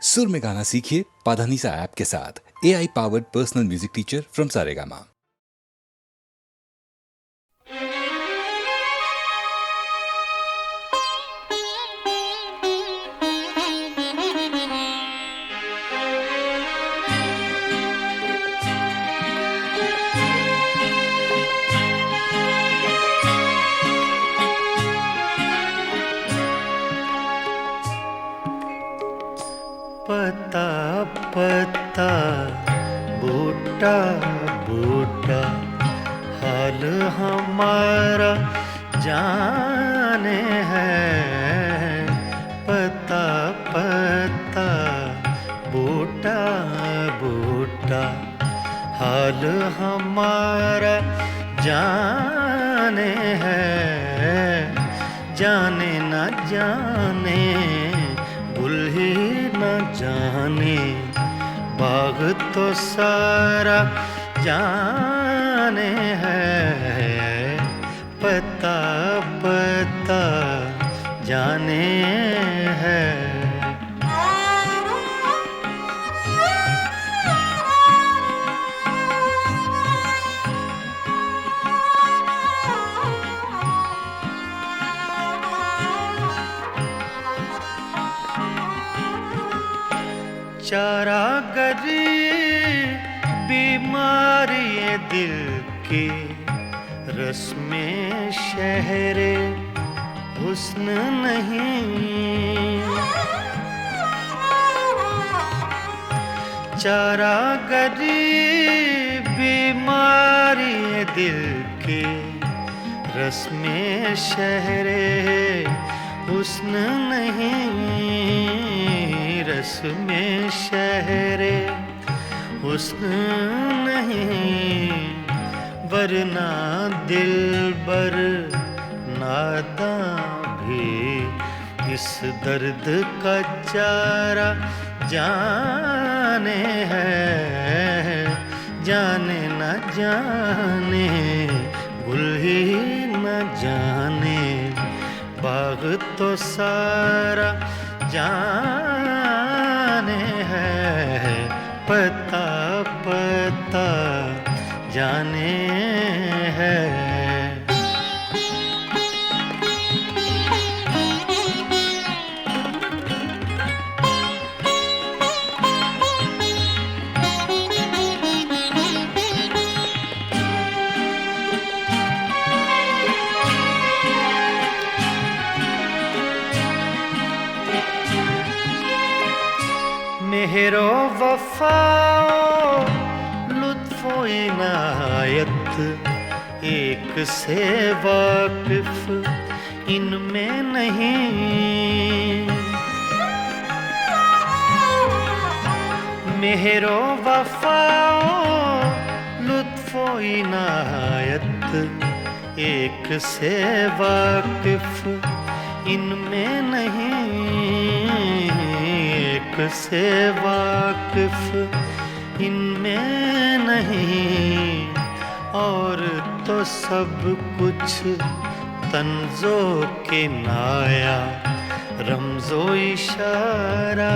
सुर में गाना सीखिए पाधानीसा ऐप के साथ। AI powered personal music teacher from Saregama. पता पता बूटा बूटा हाल हमारा जाने है। पता पता बूटा बूटा हाल हमारा जाने है। जाने न जाने गुल ही न जाने बाग तो सारा जाने है। पता पता जाने है। चारागरी बीमारी ये दिल की रस्में शहरे हुस्न नहीं। चारागरी बीमारी ये दिल की रस्में शहरे हुस्न नहीं। रस में शहरे हुस्न नहीं वरना दिलबर नादां भी इस दर्द का चारा जाने है। जाने न जाने गुल ही न जाने बाग तो सारा जाने है। पता पता जाने है। मेहरो वफाओ लुत्फो इनायत एक से वाकिफ इनमें नहीं। मेहरो वफाओ लुत्फो इनायत एक से वाकिफ इनमें नहीं। से वाकिफ इनमें नहीं और तो सब कुछ तंजो के नाया रमजो इशारा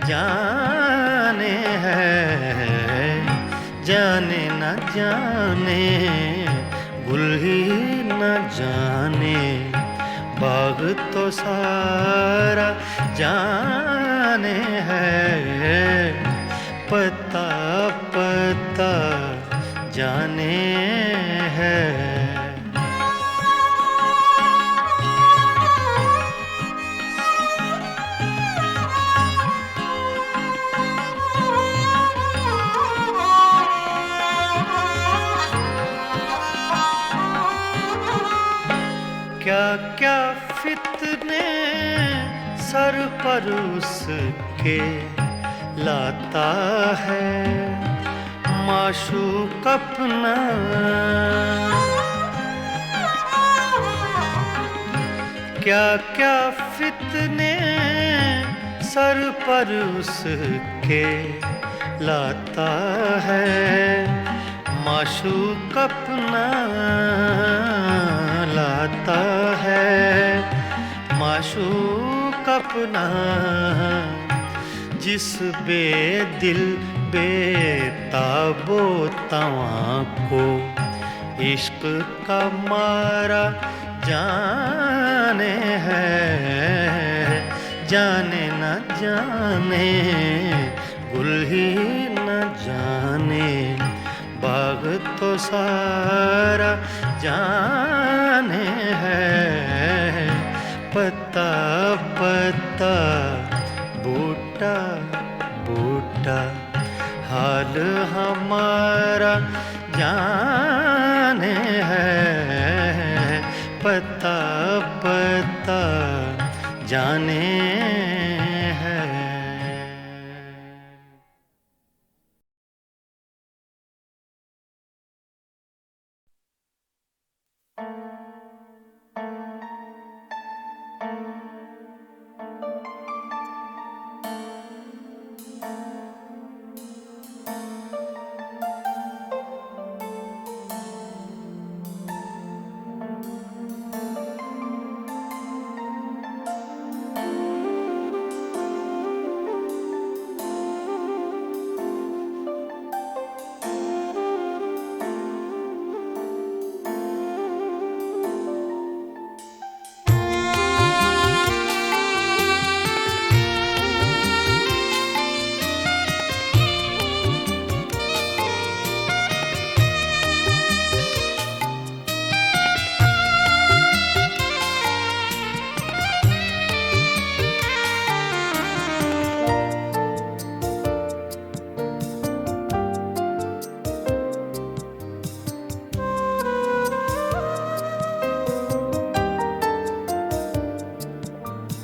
जाने है। जाने न जाने गुल ही न जाने बाग तो सारा जाने है। पता पता जाने है। क्या क्या फितने सर पर उसके लाता है माशूक अपना। क्या क्या फितने सर पर उसके लाता है माशूक अपना। लाता है माशूक अपना जिस बेदिल बेताबो तवां को इश्क का मारा जाने है, जाने न जाने गुल ही न जाने बाग तो सारा जाने है। पत्ता पत्ता बूटा बूटा हाल हमारा जाने है। पत्ता पत्ता जाने है।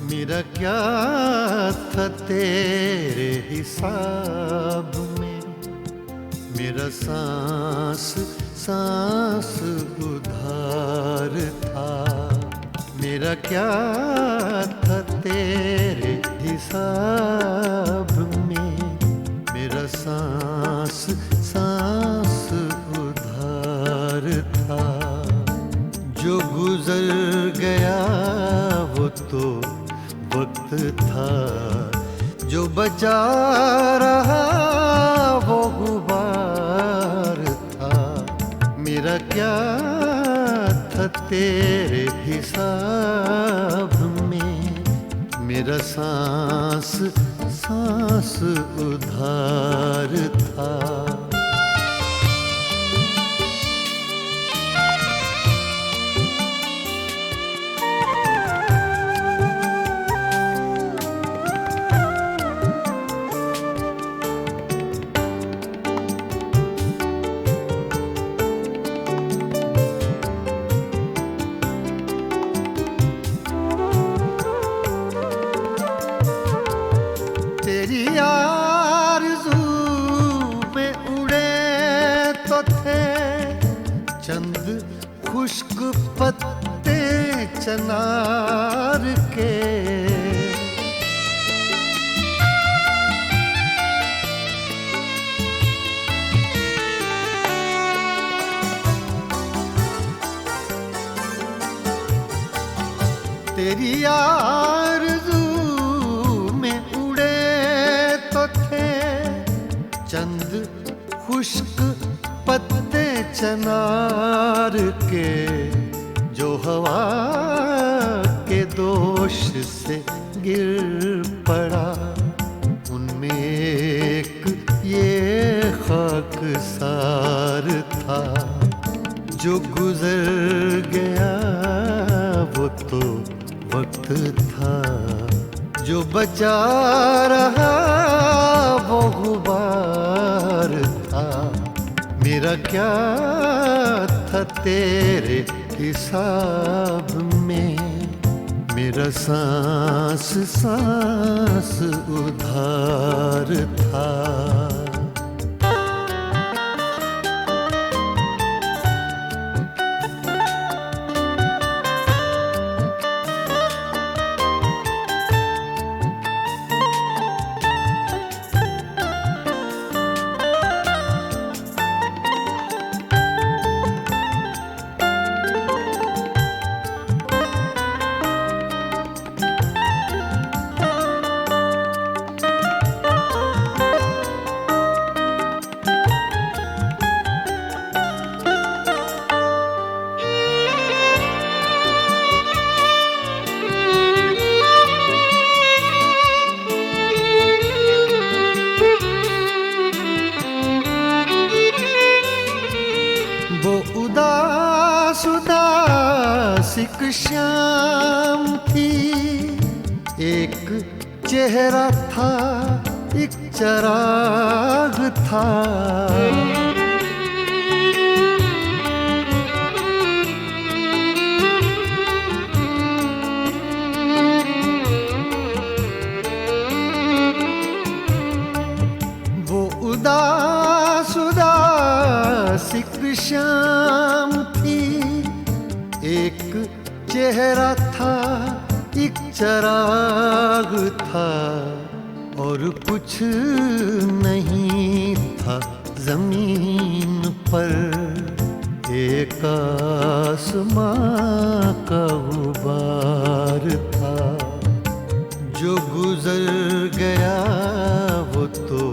मेरा क्या था तेरे हिसाब में, मेरा सांस सांस उधार था। मेरा क्या था तेरे हिसाब में, मेरा सांस सांस उधार था। जो गुजर गया वो तो वक्त था, जो बचा रहा वो गुबार था। मेरा क्या था तेरे हिसाब में, मेरा सांस सांस उधार था। तेरी आरज़ू में उड़े तो थे चंद खुश्क पत्ते चनार के। तेरी आरज़ू में उड़े तो थे चंद खुश्क पत्ते चनार के, जो हवा के दोष से गिर पड़ा। उनमें एक ये खाकसार था, जो गुजर गया वो तो वक्त था। जो बचा रहा वो गुबार था। मेरा क्या था तेरे हिसाब में, मेरा सांस सांस उधार था। श्याम थी, एक चेहरा था, एक चराग था। वो उदास उदास एक श्याम थी, एक चेहरा था, एक चराग था, और कुछ नहीं था जमीन पर, एक आसमां का गुबार था। जो गुजर गया वो तो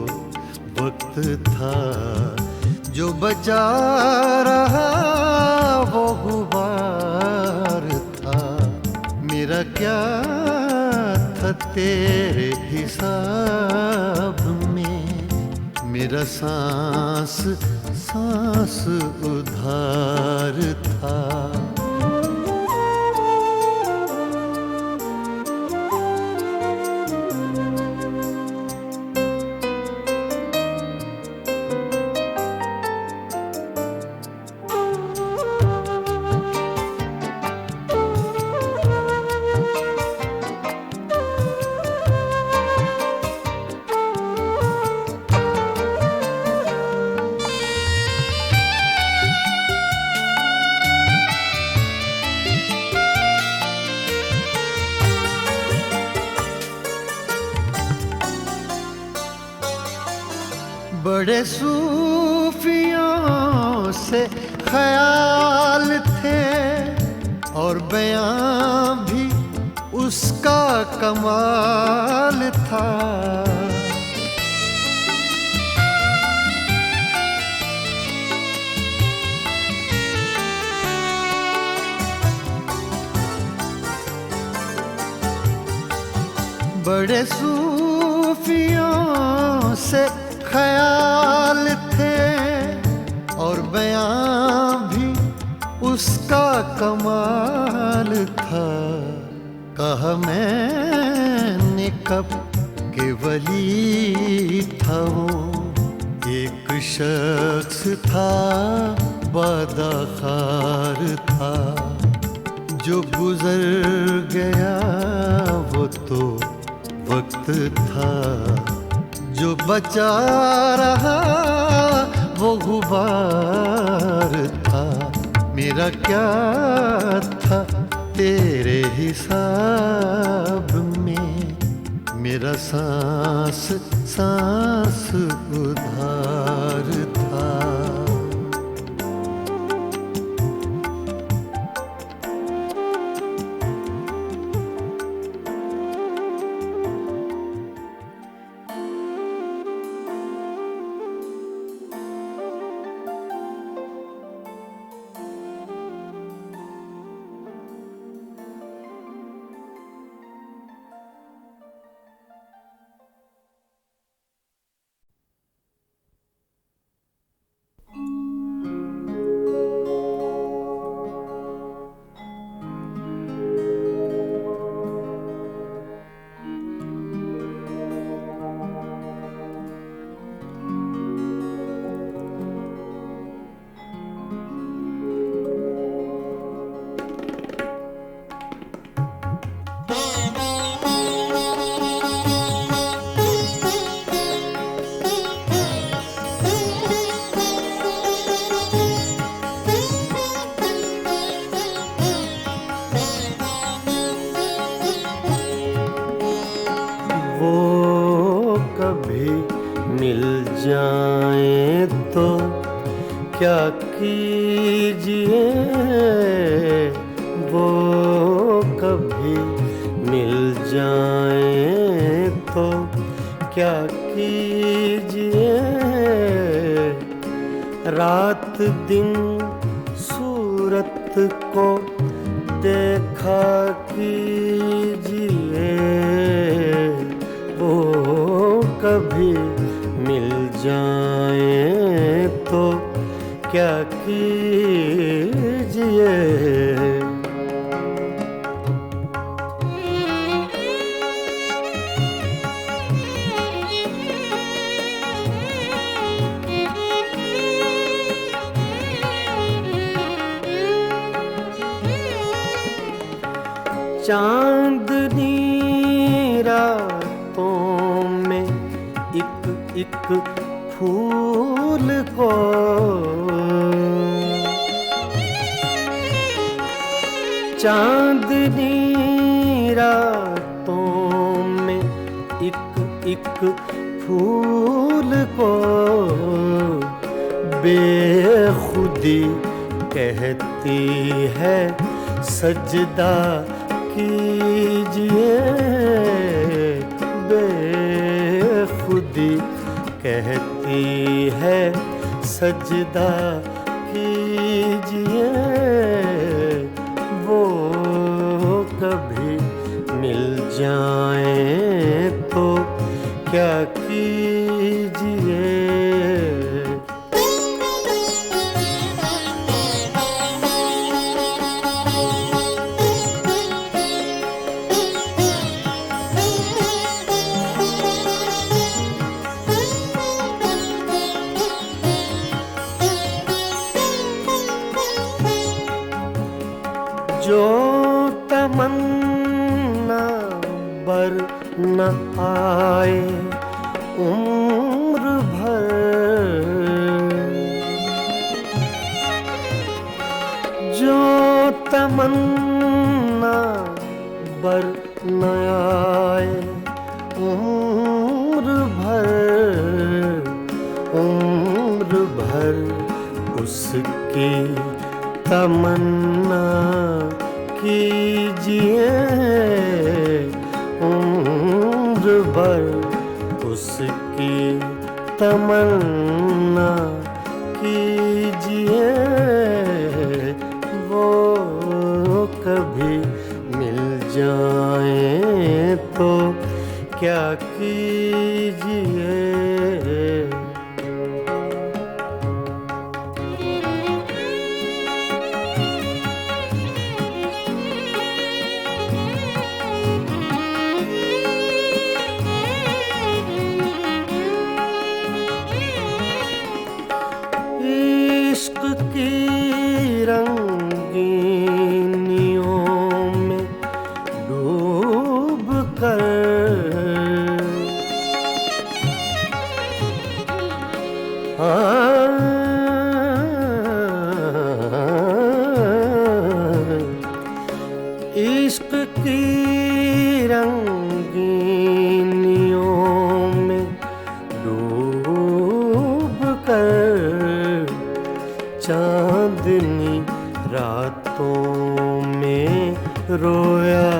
वक्त था, जो बचा रहा वो गुबार था। मेरा क्या था तेरे हिसाब में, मेरा सांस सांस उधार था। बड़े सूफियों से ख्याल थे, और बयां भी उसका कमाल था। बड़े सूफियों से ख्याल थे, और बयां भी उसका कमाल था। कहा मैंने कब के वली था वो, एक शख्स था बादाखार था। जो गुजर गया वो तो वक्त था, जो बचा रहा वो गुबार था। मेरा क्या था तेरे हिसाब में, मेरा सांस सांस उधार था। जाएं तो क्या कीजिए, वो कभी मिल जाएं तो क्या कीजिए। रात दिन सूरत को देखा कीजिए, वो कभी मिल जाएं तो क्या कीजिए। चांदनी रातों में एक एक फूल को चांदनी रातों में एक एक फूल को बेखुदी कहती है सजदा कीजिए, बेखुदी कहती है सजदा कीजिए। वो कभी मिल जाएं तो क्या कीजिए। जो तमन्ना बर न आए उम्र भर, जो तमन्ना बर न आए उम्र भर उसकी तमन्ना कीजिए। उम्र भर उसकी तमन्ना कीजिए। वो कभी मिल जाएं तो क्या कीजिए। इश्क की रंगीनियों में डूब कर इश्क की रंगीनियों में डूब कर चांदनी रातों में रोया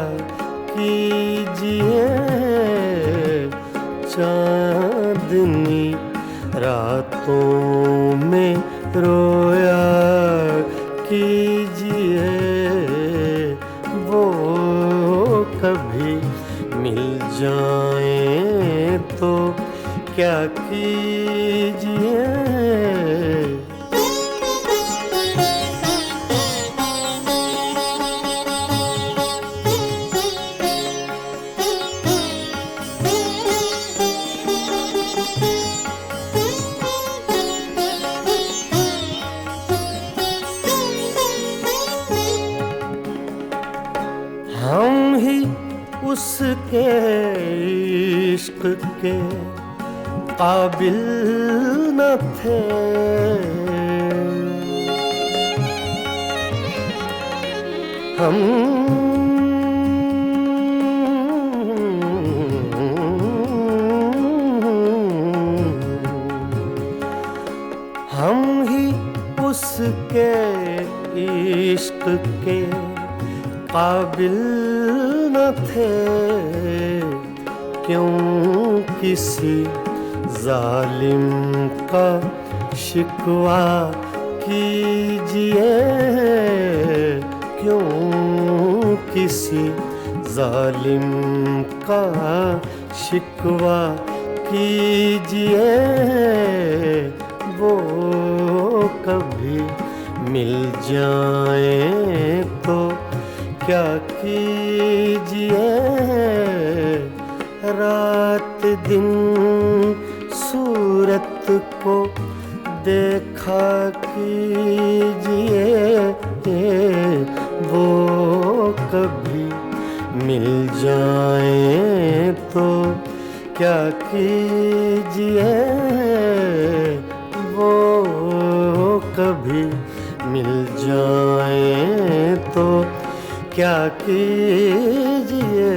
कीजिए। चांदनी रातों में रोया कीजिए। वो कभी मिल जाएं तो क्या कीजिए। हम ही उसके इश्क के काबिल न थे। हम ही उसके इश्क के काबिल न थे। क्यों किसी जालिम का शिकवा कीजिए। क्यों किसी जालिम का शिकवा कीजिए। वो कभी मिल जाएं तो क्या कीजिए। रात दिन सूरत को देखा कीजिए। वो कभी मिल जाए तो क्या कीजिए, वो कभी मिल जाए तो क्या कीजिए।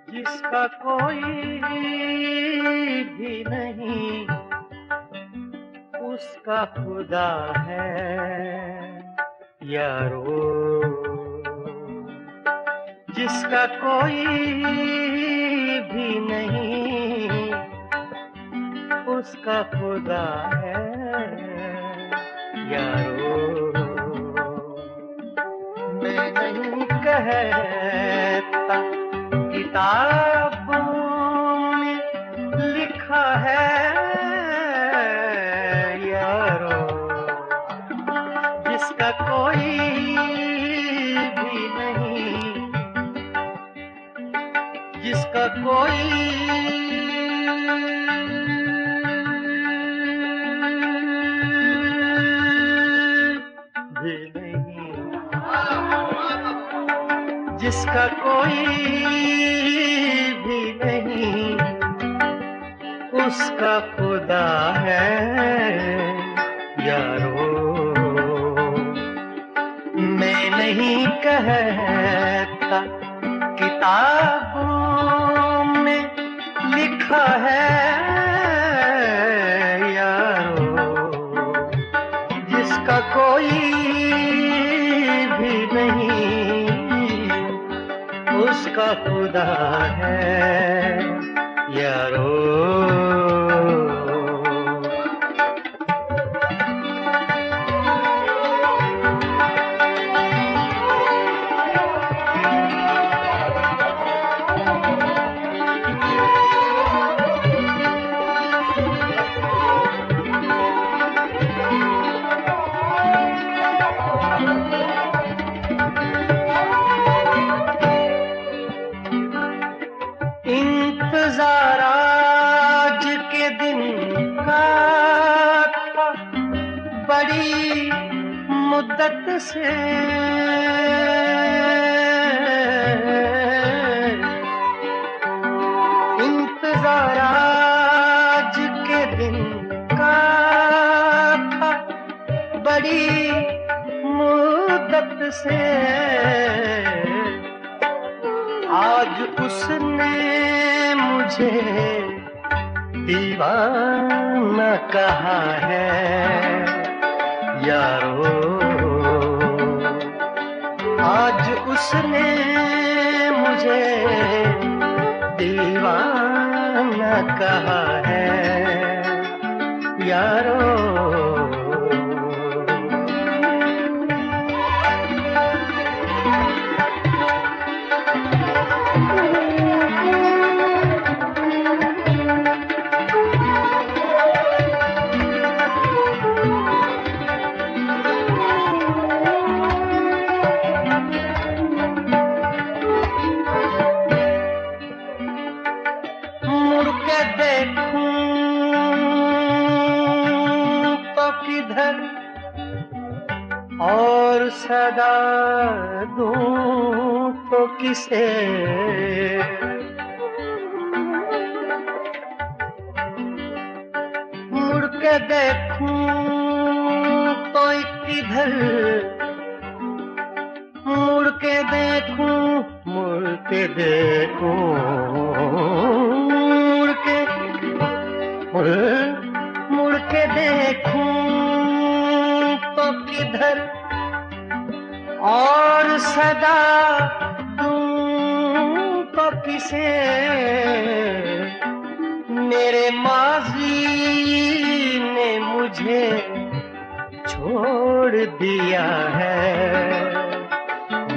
जिसका कोई भी नहीं उसका खुदा है यारो, जिसका कोई भी नहीं उसका खुदा है यारो। मैं नहीं कहता किताबों में लिखा है यारो, जिसका कोई भी नहीं, जिसका कोई भी नहीं, जिसका कोई भी नहीं उसका खुदा है यारो। मैं नहीं कहता किताबों में लिखा है यारो, जिसका कोई भी नहीं उसका खुदा है यारो। इंतजार आज के दिन का था बड़ी मुद्दत से, इंतजार आज के दिन का था बड़ी मुद्दत से। आज उसने मुझे दीवाना कहा है यारो, आज उसने मुझे दीवाना कहा है यारो। और सदा दूं तो किसे, मुड़ के देखूं तो किधर, मुड़ के देखूं, मुड़ के देखूं, मुड़ के देखूं तो किधर, और सदा दूं तो किसे। मेरे माज़ी ने मुझे छोड़ दिया है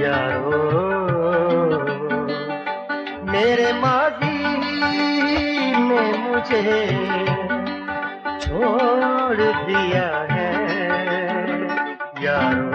यारो, मेरे माज़ी ने मुझे छोड़ मोड़ दिया है यारो।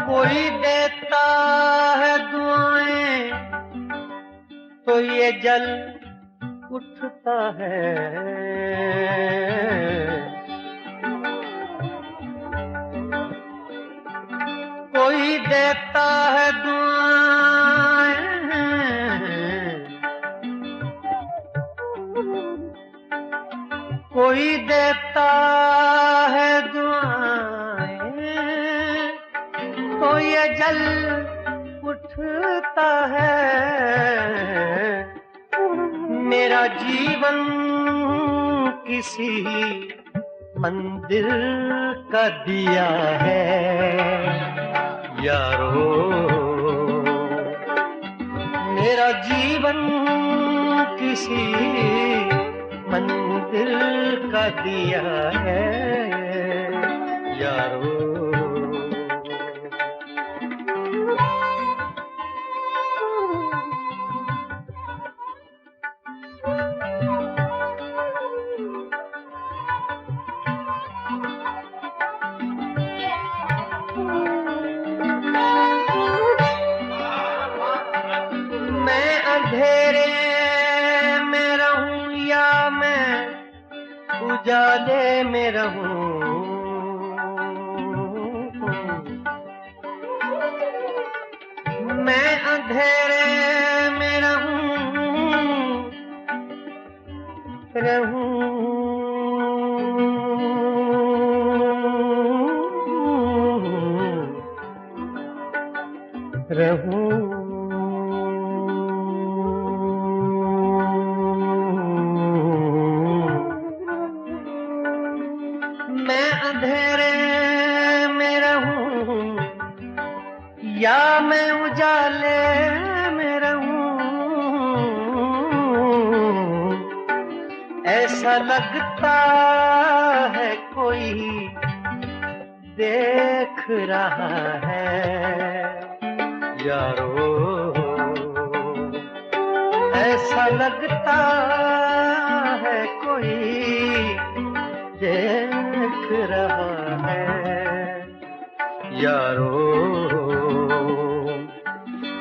कोई देता है दुआएं तो ये जल उठता है, कोई देता है दुआएं कोई देता है दुआएं तो ये जल उठता है। मेरा जीवन किसी मंदिर का दिया है यारो। मेरा जीवन किसी मंदिर का दिया है यारो। मैं अंधेरे में रहूं या मैं उजाले में रहूं, मैं अंधेरे में रहूं मैं अंधेरे में रहूं या मैं उजाले में रहूं, ऐसा लगता है कोई देख रहा है यारो। ऐसा लगता है कोई देख रहा है यारो।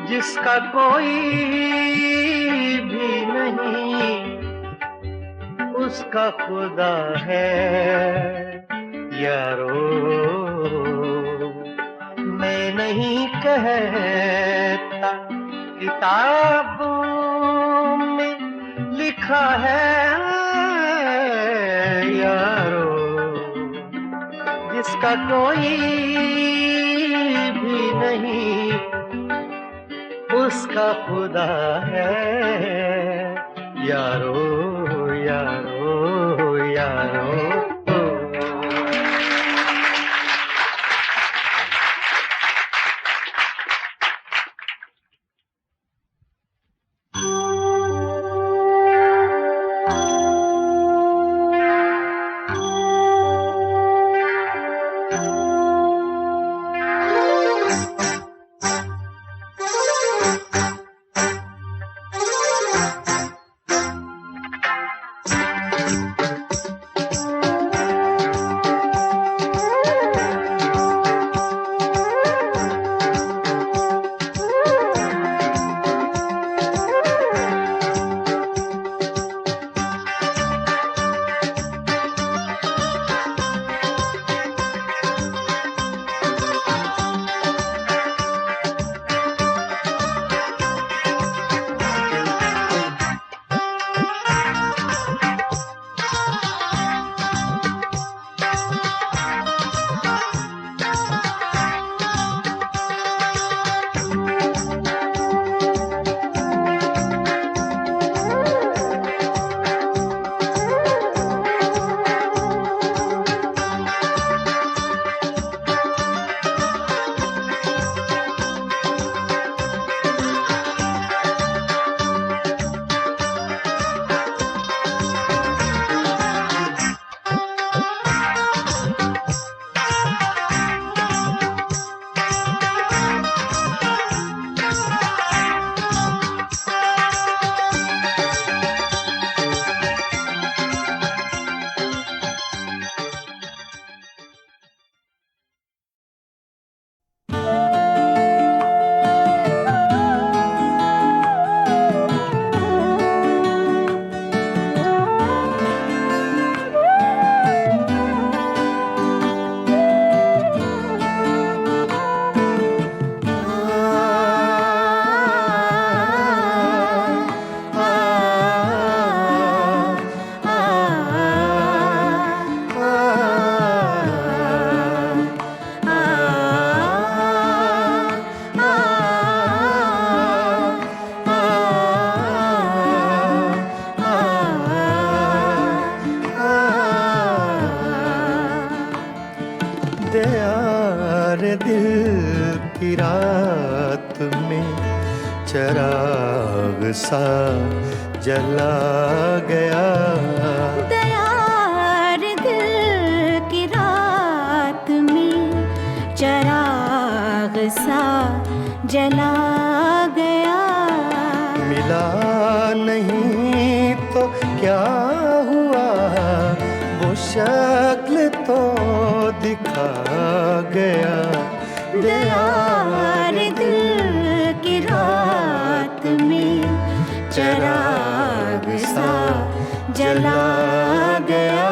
जिसका कोई भी नहीं उसका खुदा है यारो। मैं नहीं कहता किताबों में लिखा है यारो। जिसका कोई भी नहीं उसका खुदा है यारो यारो यारो। यार दिल की रात में चिराग सा जला गया। दयार दिल की रात में चिराग सा जला गया। मिला नहीं तो क्या हुआ, वो शक्ल तो दिखा गया। दयार दिल की रात में चिराग सा जला गया।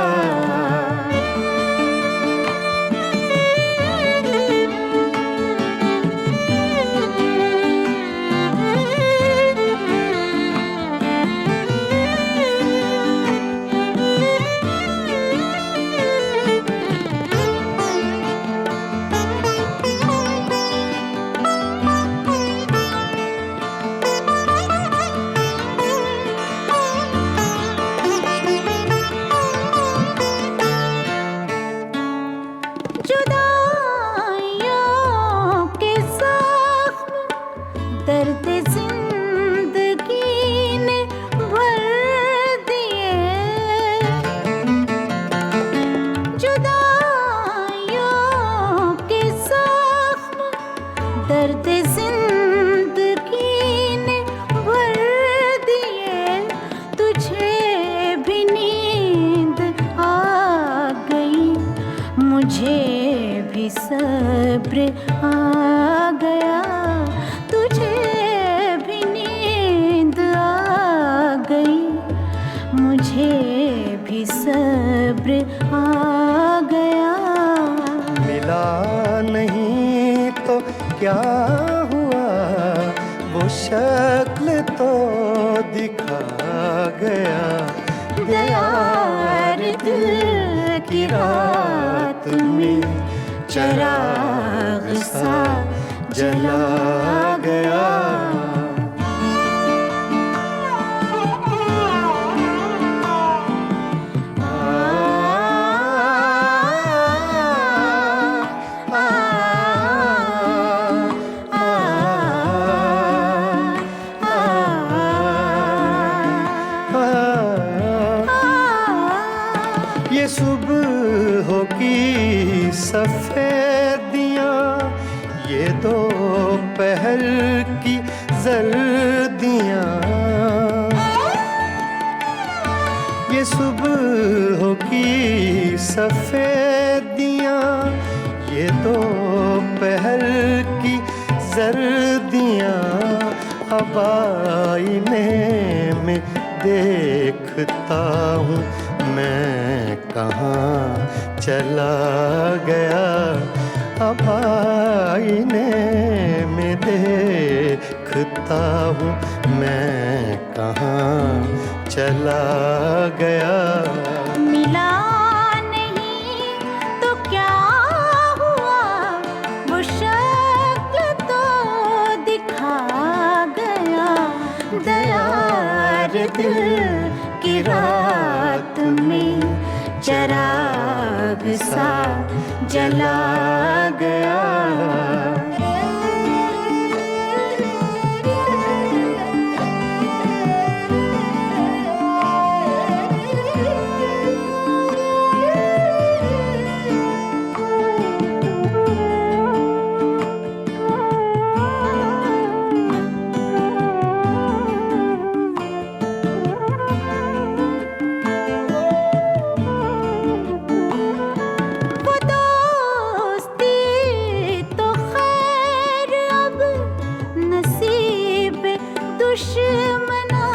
दर्द जिंदगी ने भर दिए, जुदाइयों के जख्म दर्द जिंदगी ने भर दिए। तुझे भी नींद आ गई, मुझे भी सब्र आ गया। मुझे भी सब्र आ गया। मिला नहीं तो क्या हुआ, वो शक्ल तो दिखा गया। दयार दिल की रात में चिराग सा जला गया। ये सुबह की सफेदियाँ, ये दोपहर की जर्दियाँ। ये सुबह की सफेदियाँ, ये दोपहर की जर्दियाँ। अब आईने में देखता हूँ मैं कहाँ चला गया। अब आईने में देखता हूँ मैं कहाँ चला गया। मिला नहीं तो क्या हुआ, वो शक्ल तो दिखा गया। दयार दिल की रात में चिराग सा जला गया। दुश्मना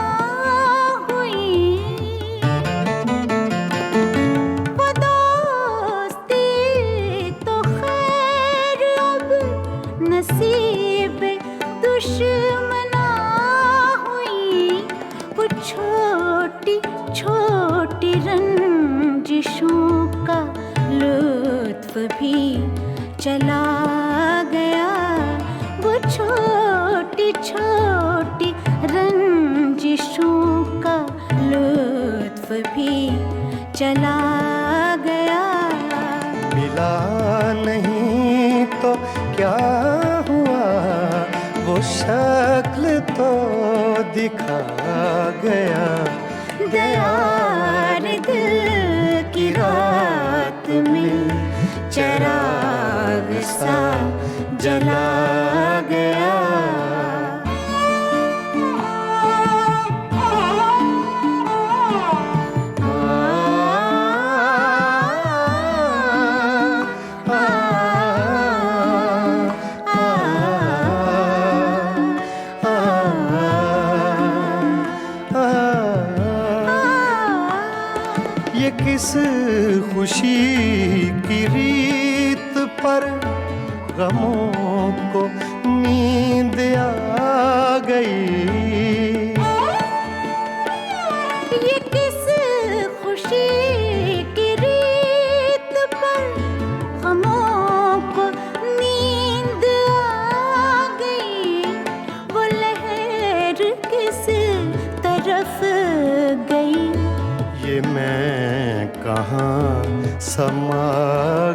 हुई वो दोस्ती तो खैर अब नसीब दुश्मना हुई। वो छोटी छोटी रंजिशों का लुत्फ भी चला गया। वो छोटी छोटी रंजिशों का लुत्फ भी चला गया। मिला नहीं दिखा गया। दयार दिल की रात में चराग सा जला गया। ये किस खुशी की रीत पर गमों को नींद आ गई। ये किस खुशी की रीत पर गमों को नींद आ गई। वो लहर किस तरफ गई। ये मैं कहाँ समा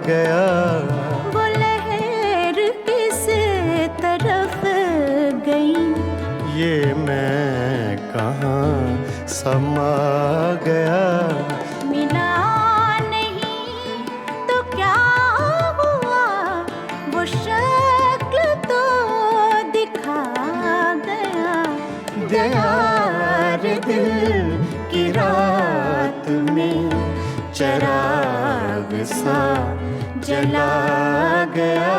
गया। वो लहर किस तरफ गई। ये मैं कहाँ समा गया। मिला नहीं तो क्या हुआ, वो शक्ल तो दिखा गया। दयार दिल की रात में चराग सा जला गया।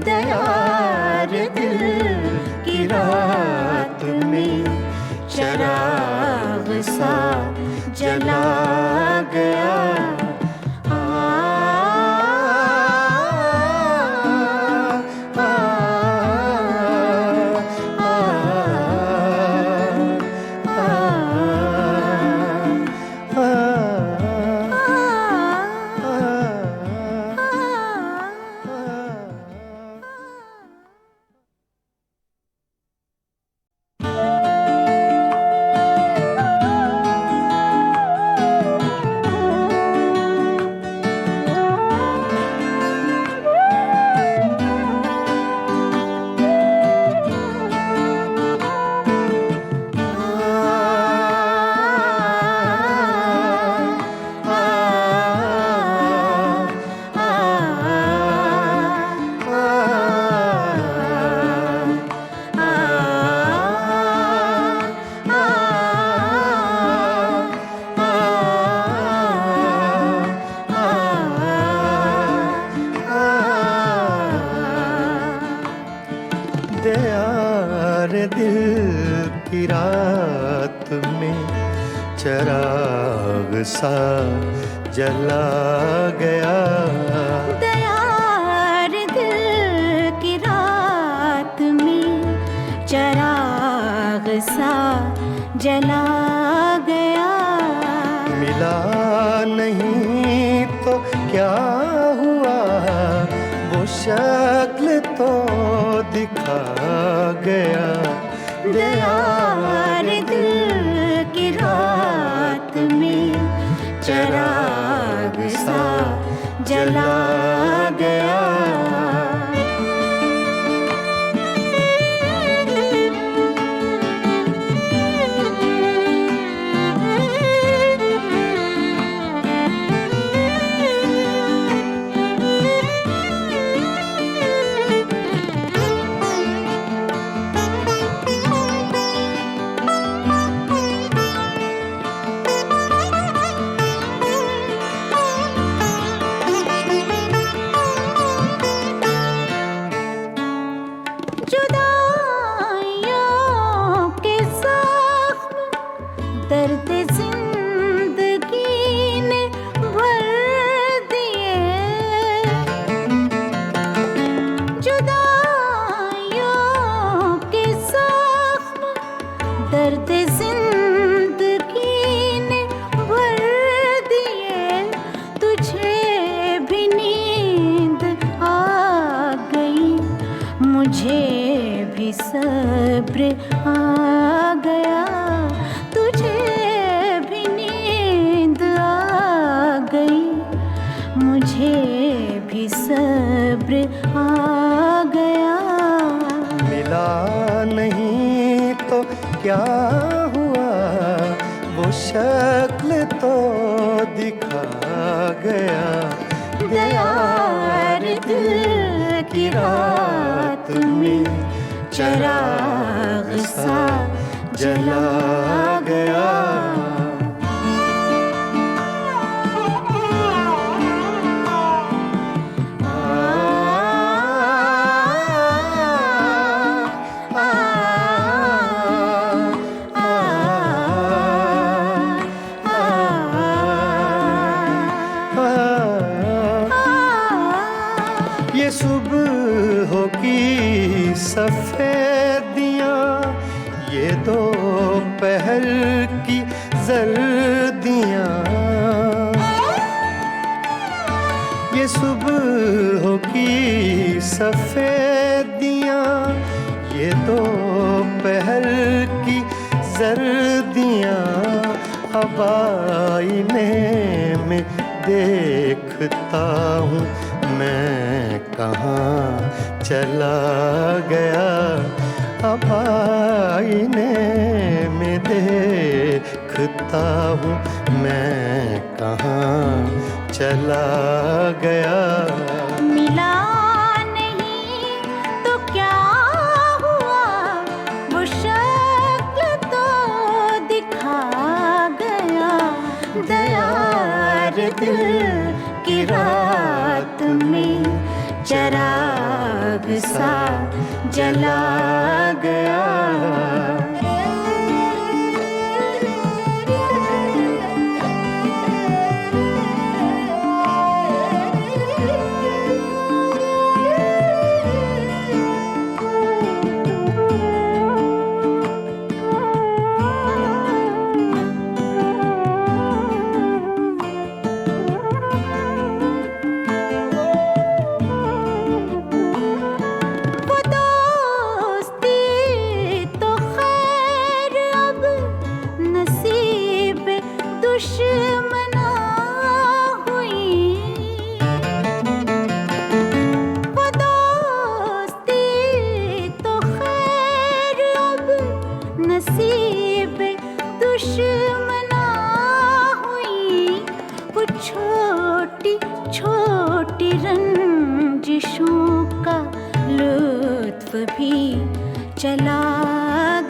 दयार दिल की रात में चराग सा जला गया। दयार दिल की रात में चराग सा जला गया। दयार दिल की रात में चराग सा जला गया। मिला नहीं तो क्या हुआ, वो शक्ल तो दिखा गया। दयार दिल की रात में चराग सा जला गया। दर्द जिंदगी ने भर दिए। जुदाइयों के जख्म दर्द जिंदगी ने भर दिए। तुझे भी नींद आ गई, मुझे भी सब्र आ गया। तुझे भी नींद आ गई, मुझे भी सब्र आ गया। मिला नहीं तो क्या हुआ, वो शक्ल तो दिखा गया। यार दिल की रात में चिराग सा जला गया। ये सुबह की सफेदियाँ, ये दोपहर की जर्दियाँ, ये सुबह की सफेदियाँ, ये दोपहर की जर्दियाँ, अब आईने में देखता हूँ मैं कहाँ चला गया। अब आईने में देखता हूँ मैं कहाँ चला गया। मिला नहीं तो क्या हुआ, वो शक्ल तो दिखा गया। यार दिल की रात में चिराग सा जला गया। दुश्मना हुई वो दोस्ती तो खैर अब नसीब दुश्मना हुई। वो छोटी छोटी रंजिशों का लुत्फ भी चला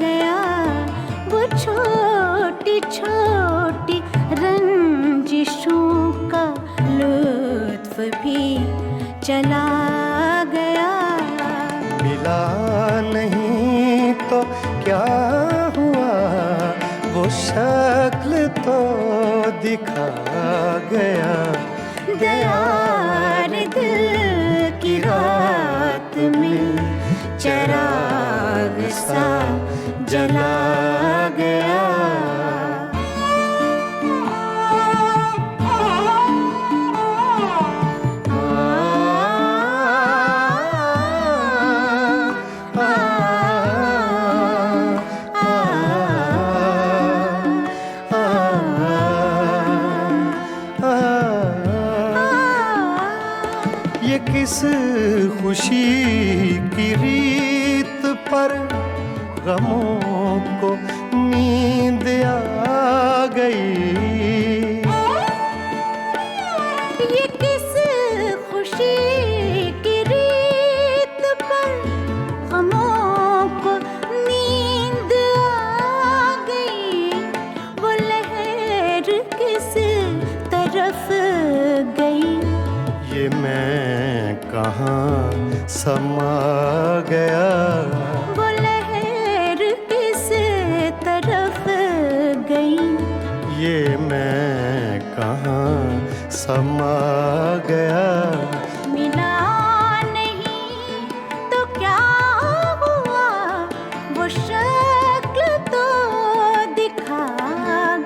गया। वो छोटी छोटी रंजिशों का लुत्फ भी चला गया। मिला नहीं तो क्या हुआ, वो शक्ल तो दिखा गया। यार दिल की रात में चिराग सा जला गया। ये किस खुशी की रीत पर गमों को नींद आ गई। ये किस खुशी की रीत पर गमों को नींद आ गई। वो लहर किस तरफ गई, ये मैं कहाँ समा गया। वो लहर किस तरफ गई, ये मैं कहाँ समा गया। मिला नहीं तो क्या हुआ, वो शक्ल तो दिखा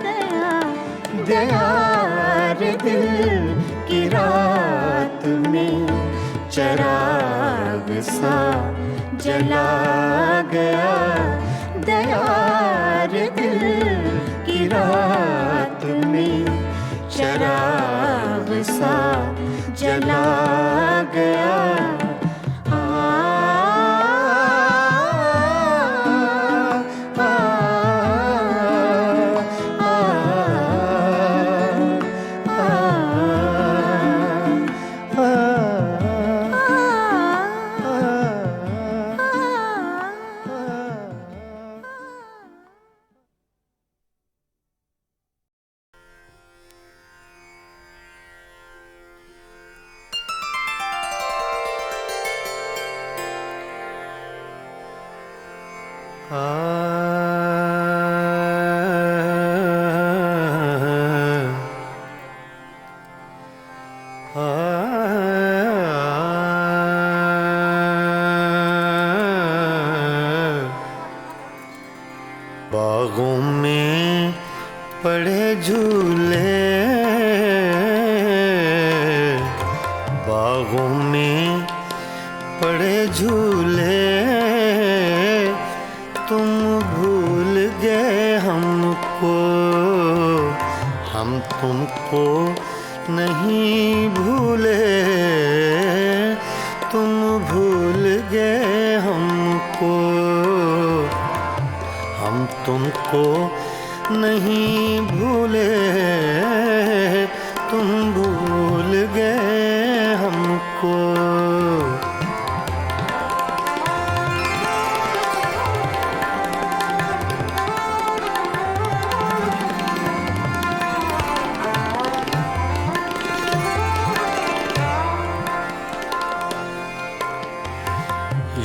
गया। यार दिल की रात में चिराग सा जला गया। यार दिल की रात में चिराग सा जला गया। आ, आ, आ, बागों में पड़े झूले, बागों में पड़े झूले, तुम भूल गए हमको, हम तुमको नहीं भूले, तुम भूल गए हमको, हम तुमको नहीं भूले, तुम भूल गए हमको।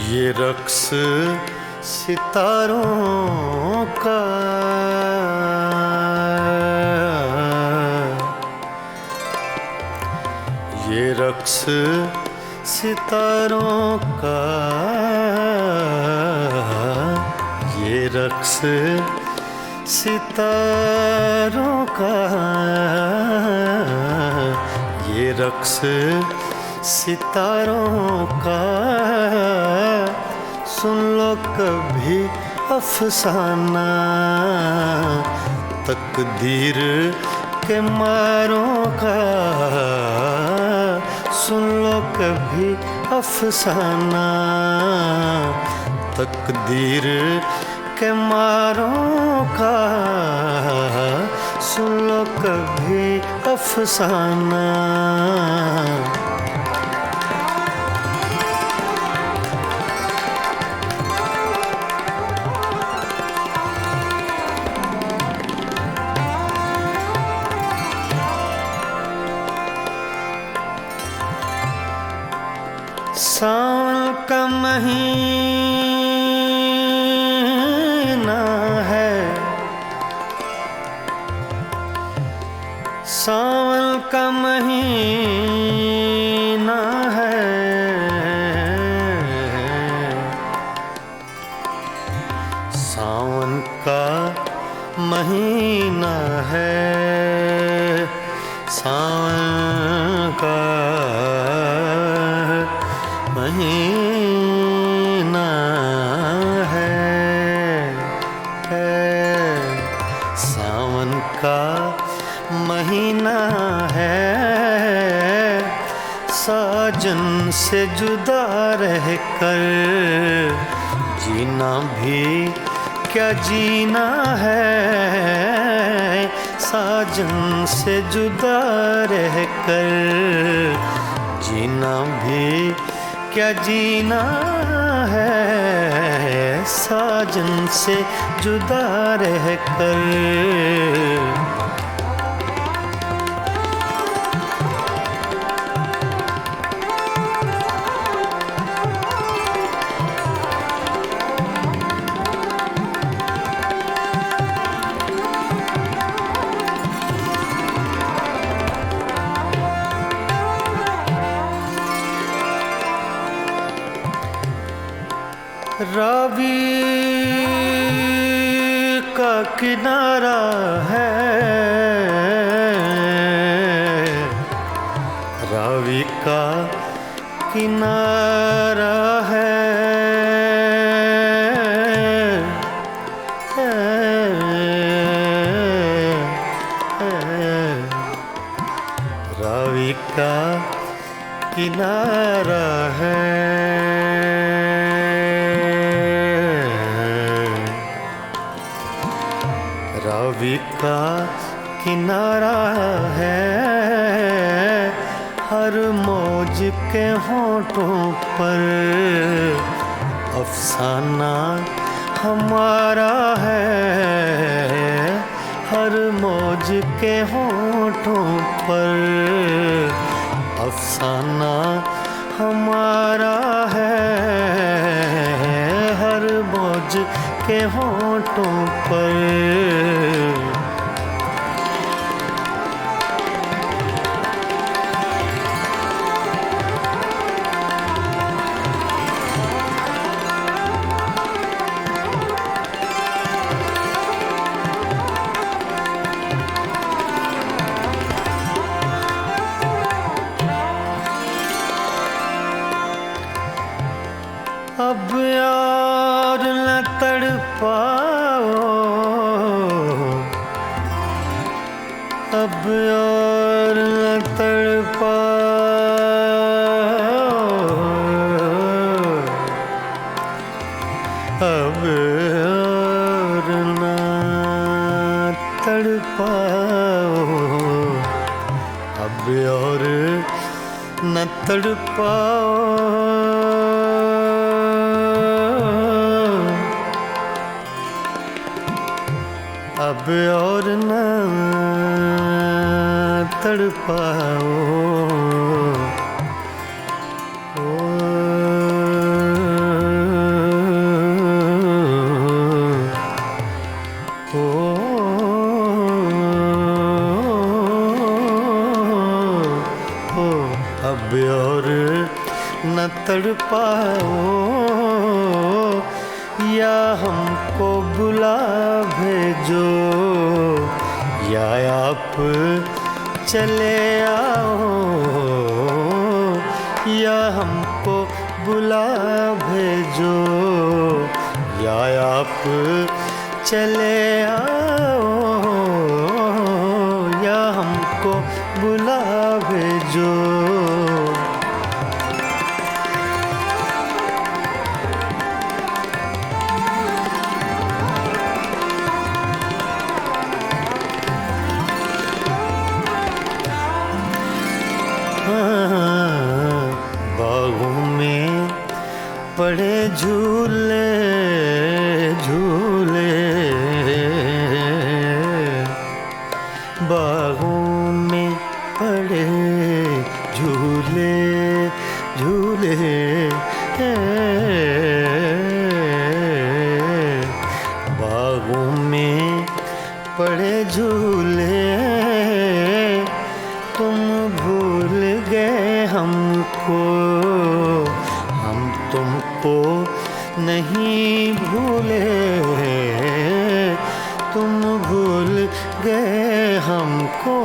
ये रक्स सितारों का, ये रक्स सितारों का, ये रक्स सितारों का, ये रक्स सितारों का, सुन लो कभी अफसाना, तकदीर के मारों का, सुन लो कभी अफसाना, तकदीर के मारों का, सुन लो कभी अफसाना। सावन का महीना है, सावन का महीना है, सावन का महीना है, सावन का महीना है, सावन का महीना है, साजन से जुदा रहकर जीना भी क्या जीना है, साजन से जुदा रहकर जीना भी क्या जीना है, साजन से जुदा रहकर। रावी का किनारा है, रावी का किनारा है, रावी का किनारा है, रावी का किनारा है, हर मौज के होठों पर अफसाना हमारा है, हर मौज के होठों पर अफसाना हमारा है, हर मौज के होंठों पर। अब और न तड़पाओ, अब और न तड़पाओ, अब और न तड़पाओ, अब और न तड़पाओ, अब और न तड़पाओ। अब और न तड़पाओ, या हमको बुला भेजो, या आप चले आओ, या हमको बुला भेजो, या आप चले आओ, या हमको बुला भेजो। बागों में पड़े झूले झूले, बागों में पड़े झूले झूले, बागों में पड़े झूले, तुम भूल गए हमको, हम तुमको नहीं भूले, तुम भूल गए हमको।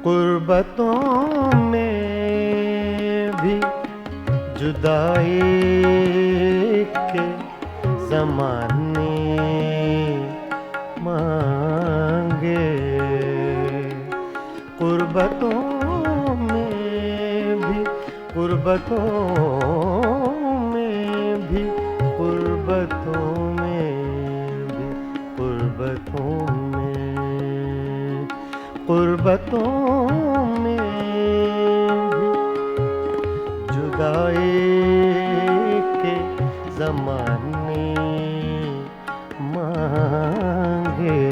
कुर्बतों में भी जुदाई के ज़माने मांगे, कुर्बतों में भी, कुर्बतों में भी, कुर्बतों में भी, कुर्बतों में, गुर्बतों में भी जुदाई के ज़माने मांगे,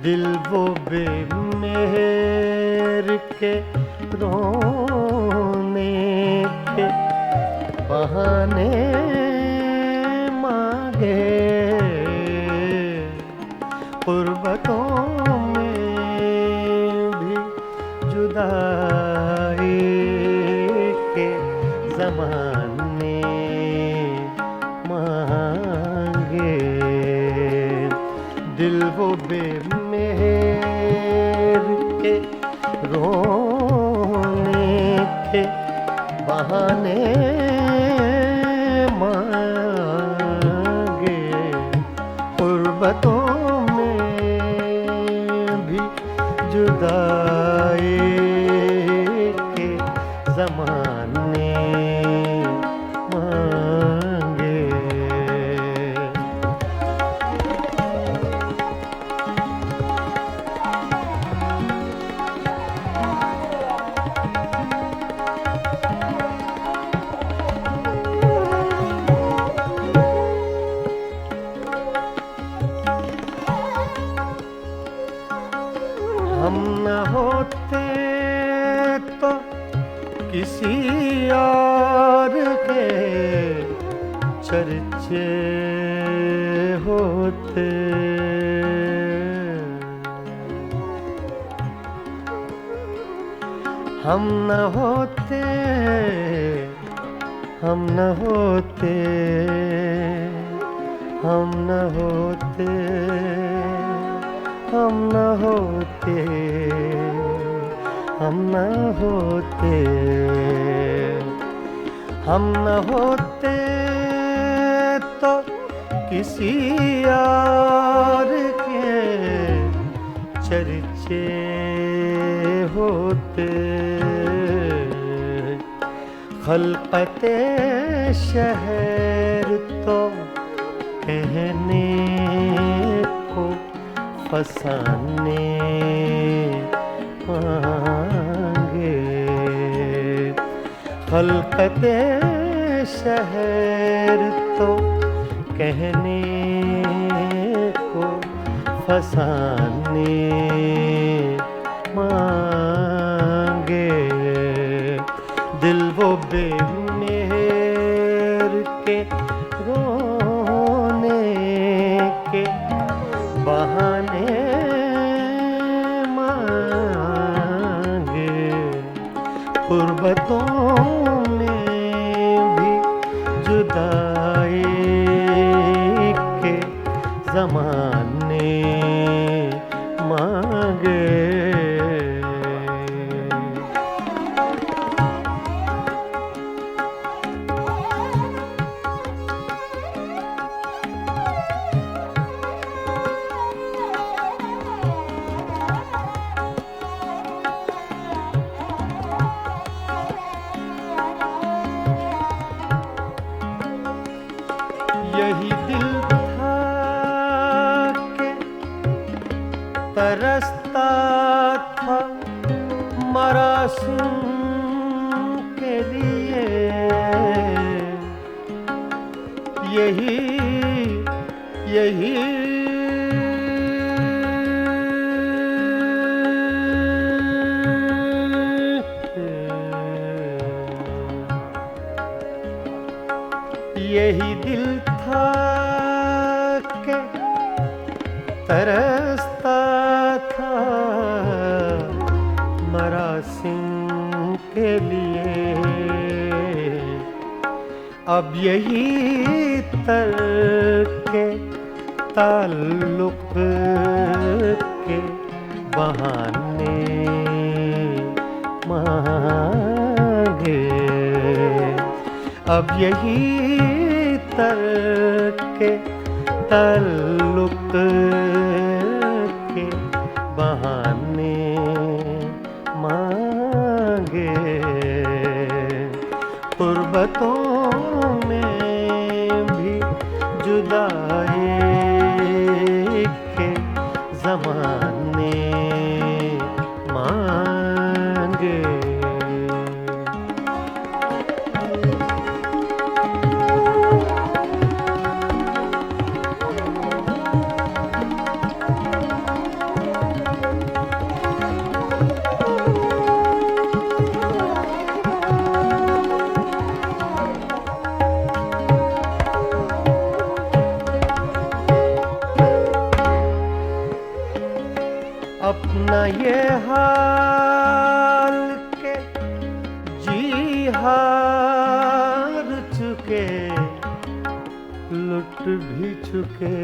दिल वो बेमेहर के रोने के बहाने मांगे, गुर्बतों में भी जुदाई के ज़माने मांगे, दिल वो बेमेहर के रोने के बहाने मांगे, गुर्बतों में भी जुदाई के ज़माने मांगे। हम न होते तो किसी और के चर्चे होते, हम न होते, हम न होते, हम न होते, हम न होते, हम न होते, हम न होते तो किसी और के चर्चे होते, खलकते शहर तो कहने को फसाने मांगे, खलकते शहर तो कहने को फसाने मांगे, दिल वो बेमेहर के रोने के बहाने मांगे, गुर्बतों में भी जुदाई के ज़माने मांगे। यही दिल था कि तरसता था मरासिम के लिए, यही यही यही दिल था कि तरसता था मरासिम के लिए, अब यही तरके ताल्लुक के बहाने मांगे, अब यही तरके ताल्लुक के बहाने मांगे, गुर्बतों में भी जुदाई के ज़माने अपना ये हाल के जी हार चुके, लुट भी चुके।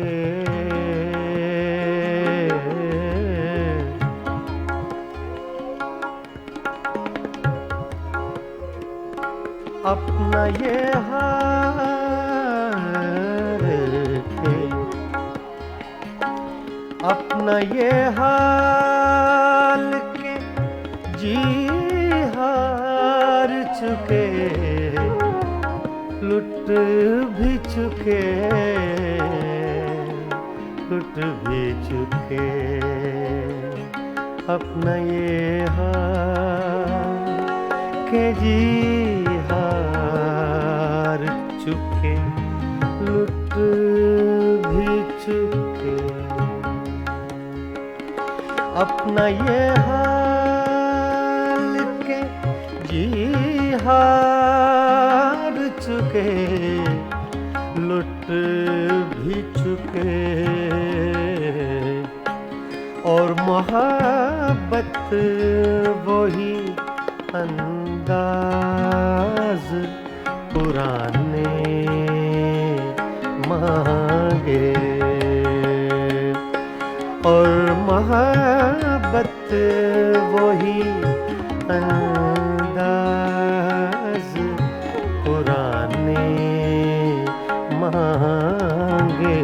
अपना ये हाल के, अपना ये हाल के जी हार चुके, लुट भी चुके, लुट भी चुके। अपना ये हाल के जी हार चुके, लुट भी चुके। अपना ये हाल के जी हार चुके, लुट भी चुके। और मोहब्बत वही अंदाज पुराने मांगे। और मोहब्बत वही अंदाज पुराने मांगे।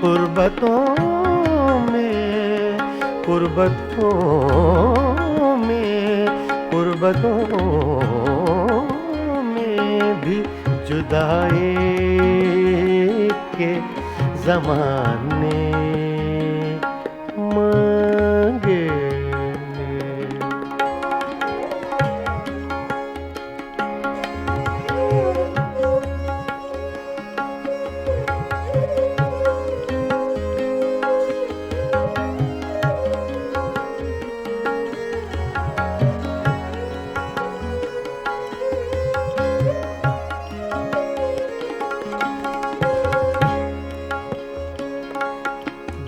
कुर्बतों में, कुर्बतों में, कुर्बतों में भी जुदाई के ज़माने मांगे।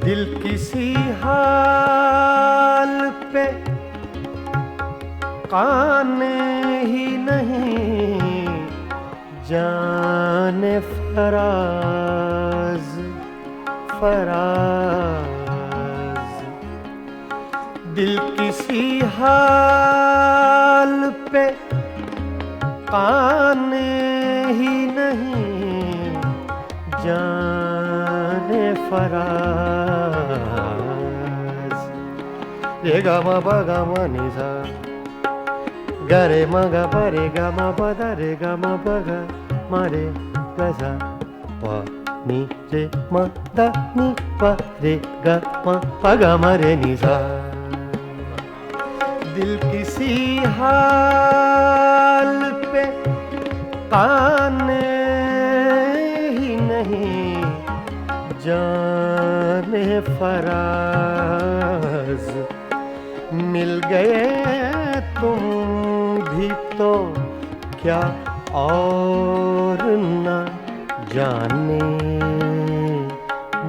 दिल किसी हाल पे काने ही नहीं, जाने फराज फराज। दिल किसी हाल पे काने ही नहीं, जाने फराज। रे गा मा पा गा मा नि सा, गा रे मा गा पा रे गा मा पा दा रे गा मा पा गा मा रे गा सा पा नि रे मा दा नि पा रे गा मा पा गा मा रे नि सा। दिल किसी हाल पे काने ही नहीं, जाने फराज। मिल गए तुम भी तो क्या और न जाने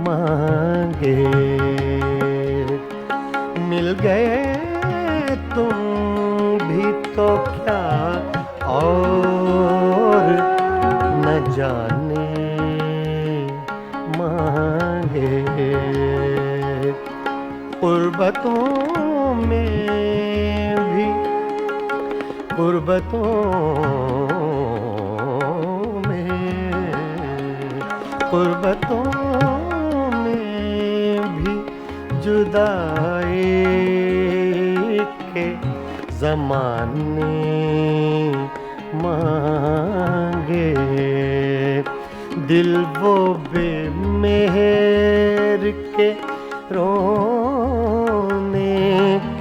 मांगे। मिल गए तुम भी तो क्या और न जाने मांगे। कुर्बतों में भी, कुर्बतों में, कुर्बतों में भी जुदाई के ज़माने मांगे। दिल वो बेमेहर के रोने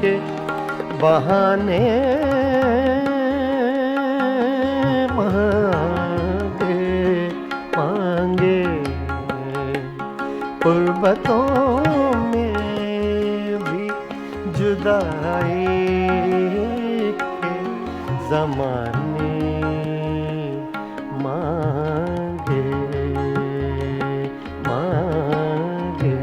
के बहाने मांगे मांगे। कुर्बतों में भी जुदाई के ज़माने मांगे मांगे।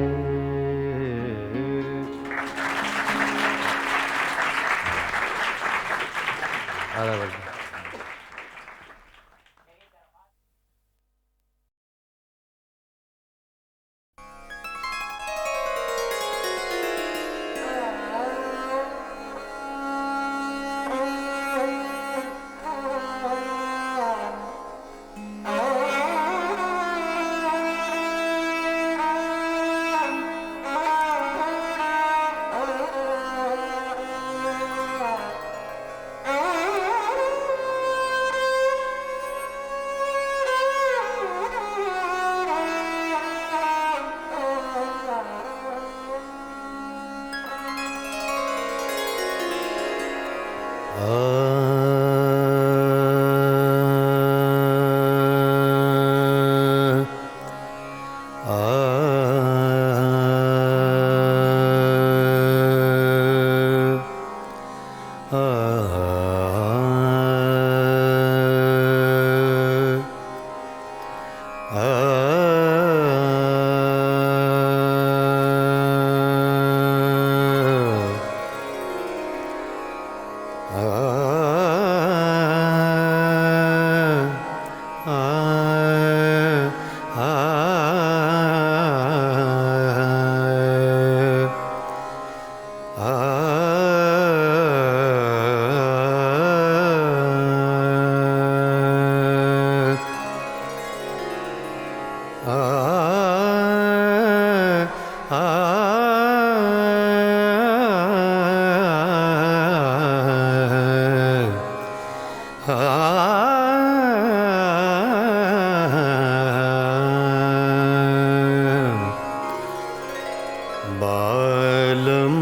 बालम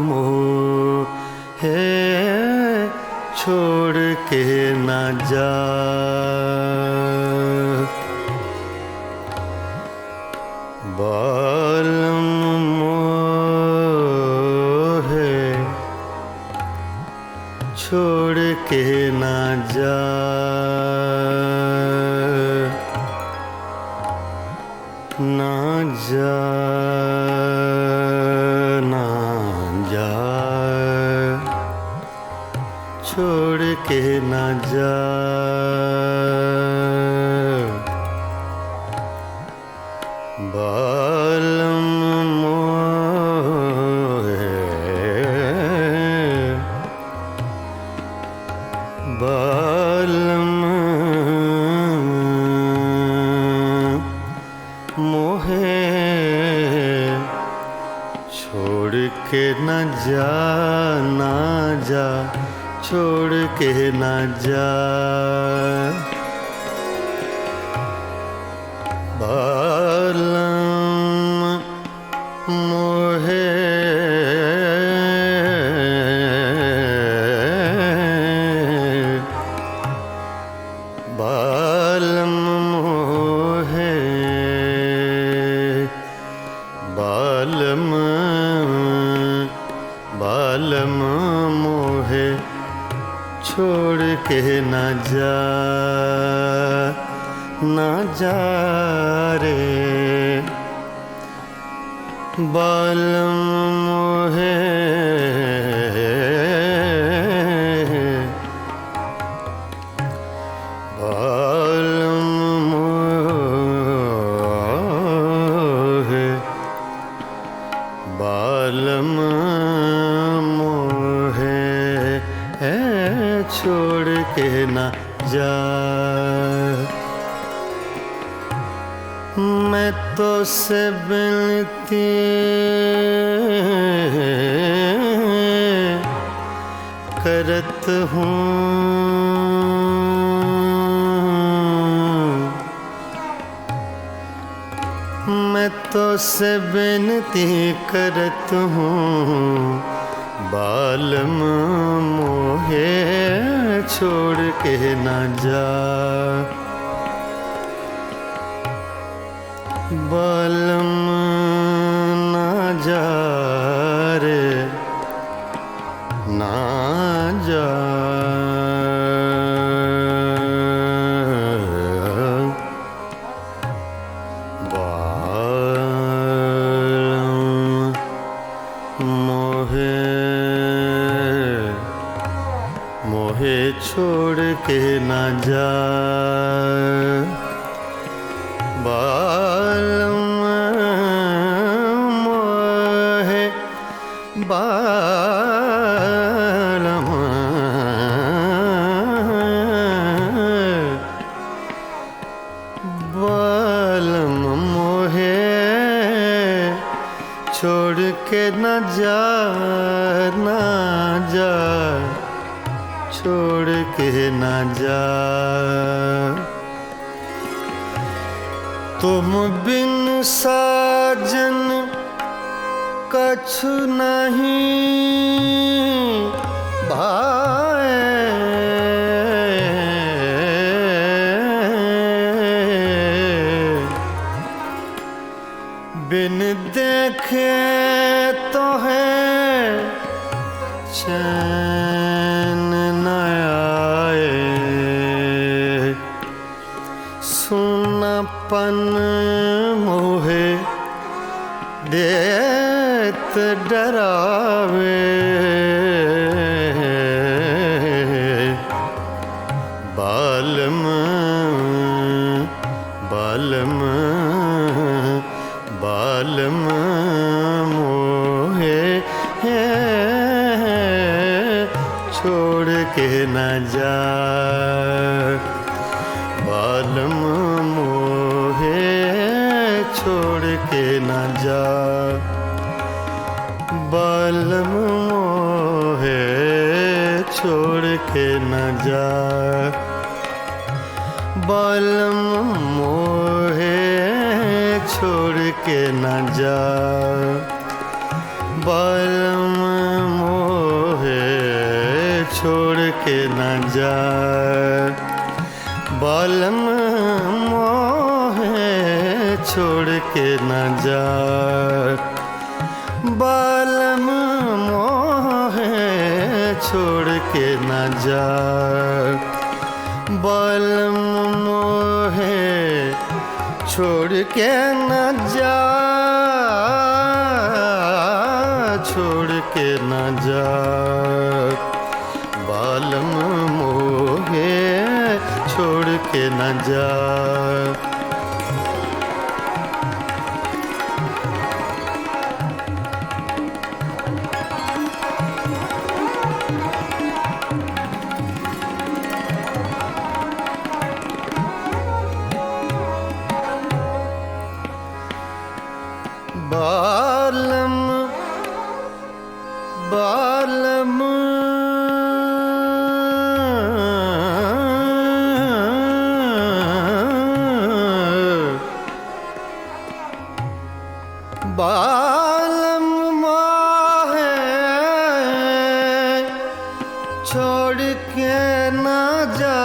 मोहे छोड़ के ना जा, बालम मोहे छोड़ के ना जा, ना जा ना जा, छोड़ के ना जा, बालम मोहे बालम मोहे छोड़ के न जा, ना जा, छोड़ के न जा, बालम मोहे बालम मोहे बालम बालम मोहे छोड़ के ना जा, ना जा रे, बालम मोहे बालम मोहे बालम मोहे छोड़ के ना जा। मैं तो से बिनती करत हूँ, मैं तो से बिनती करत हूँ, बालम मोहे छोड़ के ना जा, बालम ना जा रे, ना जा, बालम मोहे मोहे छोड़ के ना जा, बालम मोहे बालम बालम मोहे छोड़ के न जा, ना जा, छोड़ के न जा, तुम बिन साजन कछु नहीं भाए बिन देखे तो है चैन न आए, सुनापन मोहे देत डरावे, बालम बालम बालम मोहे छोड़ के न जा, बालम मोहे छोड़ के न जा, बालम मोहे छोड़ के न जा, बालम मोहे छोड़ के न जा, बालम मोहे छोड़ के न जा, बालम मोहे छोड़ के न जा, बालम मोहे छोड़ के न जा, बालम मोहे छोड़ के न जा, छोड़ के न जा, बालम मोहे छोड़ के न जा। बालम बालम बालम मोहे छोड़ के न जा,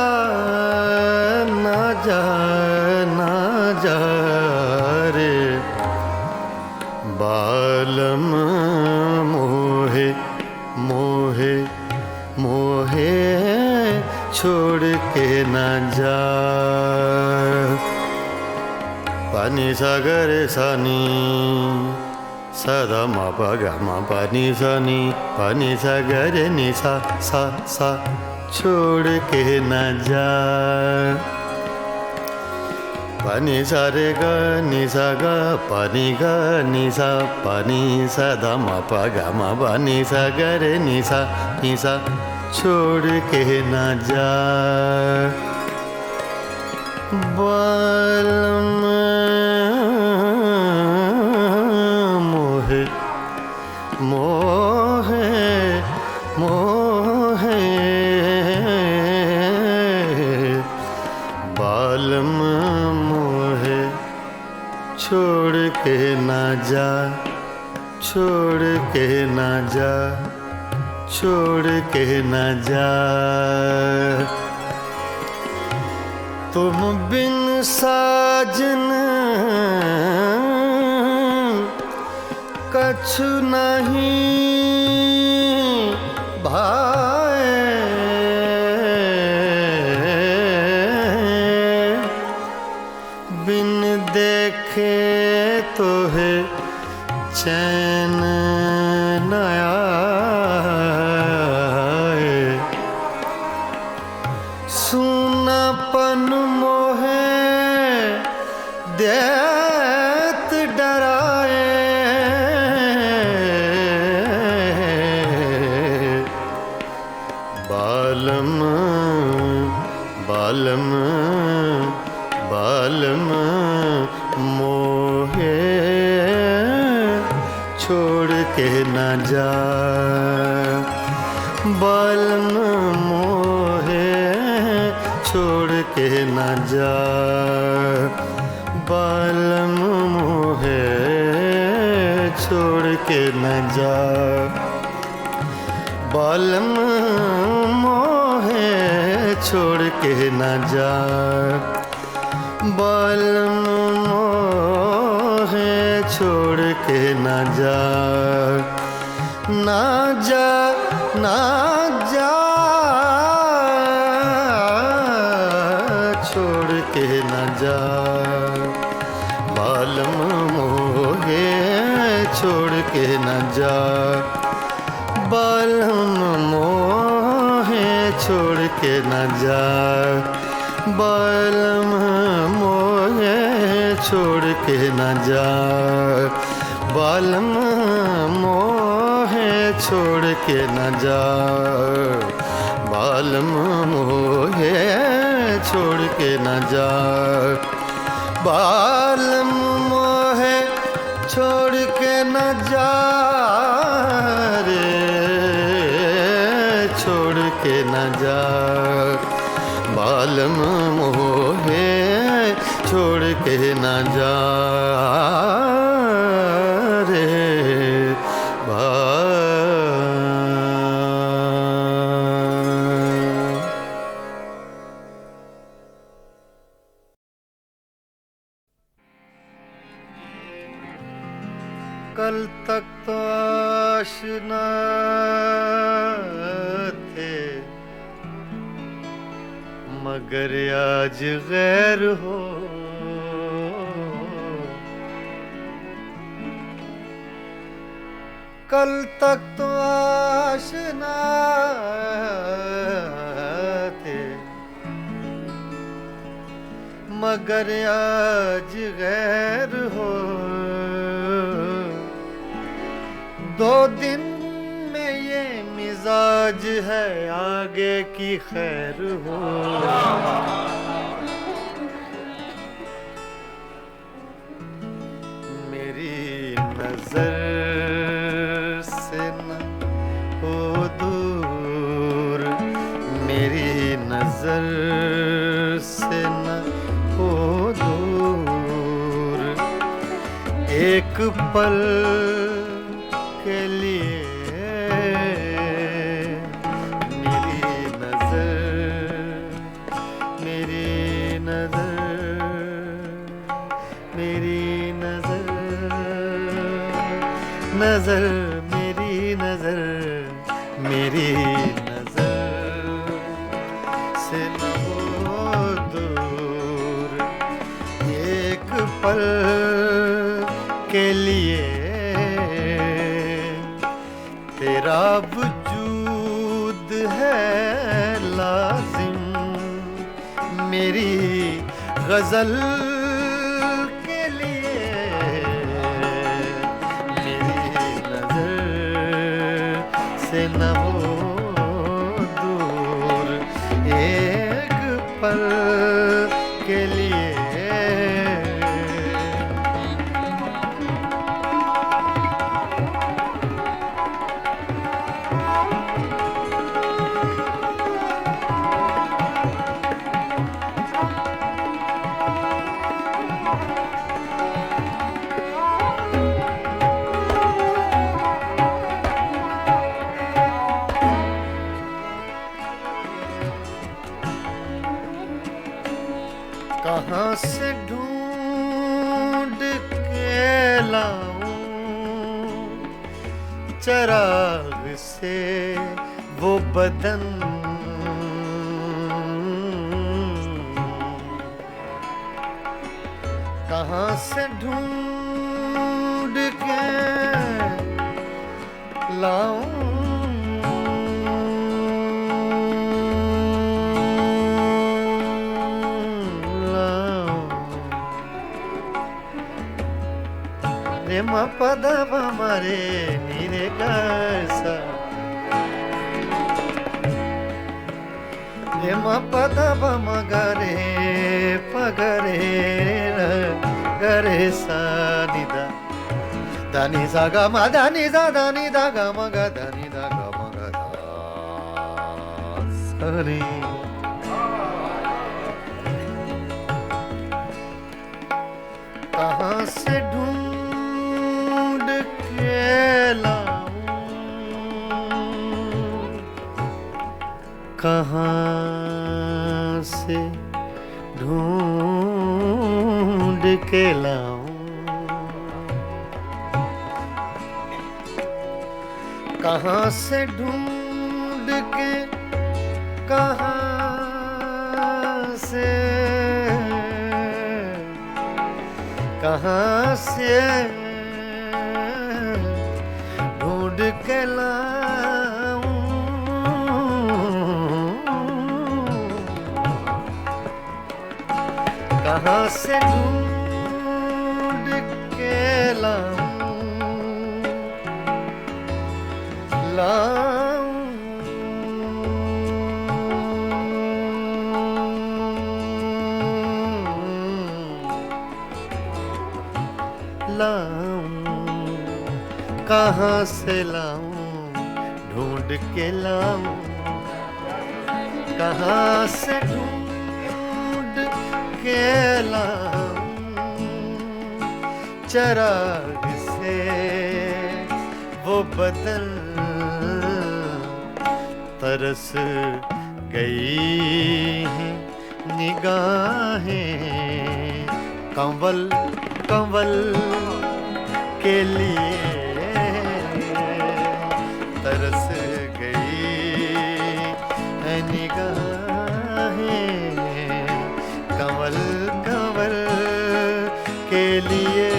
न जा, न जा रे, बालम मोहे मोहे मोहे छोड़ के न जा, पानी सागर सनी सदा मा प ग म पानी सनी पानी सागर नि सा सा सा छोड़ के न जा, पानी सा रे ग नि सा ग पानी ग नि सा पानी सा ध म प ग म पानी सा ग रे नि सा छोड़ के न जा, बालम मोहे मोहे मोहे बालम मोहे छोड़ के न जा, छोड़ के न जा, छोड़ के न जा, तुम बिन साजन कछु नहीं भाए, बिन देखे तो है चैन न आए, सुनापन मोहे देत डराए, बालम बालम बालम मोहे छोड़ के न जा, बालम मोहे छोड़ के न जा, बालम मोहे छोड़ के न जा, बालम मोहे छोड़ के न जा, बालम मोहे छोड़ के न जा, ना जा ना जा छोड़ के न जा, बालम मोहे छोड़ के न जा, बालम मोहे छोड़ के न जा, बालम मोहे छोड़ के न जा, बालम मोहे छोड़ के न जा, बालम मोहे छोड़ के न जा, बालम मोहे छोड़ के न जा रे, छोड़ के न जा, बालम मोहे छोड़ के न जा रे कल तक तो आशना थे, मगर आज गैर हो, कल तक तो आशना थे, मगर आज गैर हो, दो दिन में ये मिजाज है, आगे की खैर हो, मेरी नजर से न हो दूर, मेरी नजर से न हो दूर, एक पल के लिए मेरी नजर, मेरी नजर, मेरी नजर, नजर मेरी नजर, मेरी नजर से न हो दूर, एक पल के लिए तेरा वजूद है लाजिम, मेरी गजल के लिए, मेरी नजर से न हो दूर, एक पल के लिए कहाँ से ढूंढ के लाऊं चराग से वो बदन, कहाँ से ढूंढ के लाऊं रे म पद मरे नीरे सा, रे म पद मगरे पगरे गरे सा निदा, दानी सा ग म दानी सा दानी दा ग म ग दानी दा ग म ग दा सरी, कहाँ से ढूंढ के लाऊं कहाँ से ढूंढ के लाऊं, कहाँ से ढूंढ के, कहाँ से ढूंढ के लाऊं, कहाँ से ढूंढ के कहाँ से लाऊं, ढूंढ के लाऊं, कहाँ से ढूंढ के लाऊं, चराग से वो बदन तरस गई हैं निगाहें, कंवल कंवल के लिए तरस गई है निगाहें, कंवल कंवल के लिए।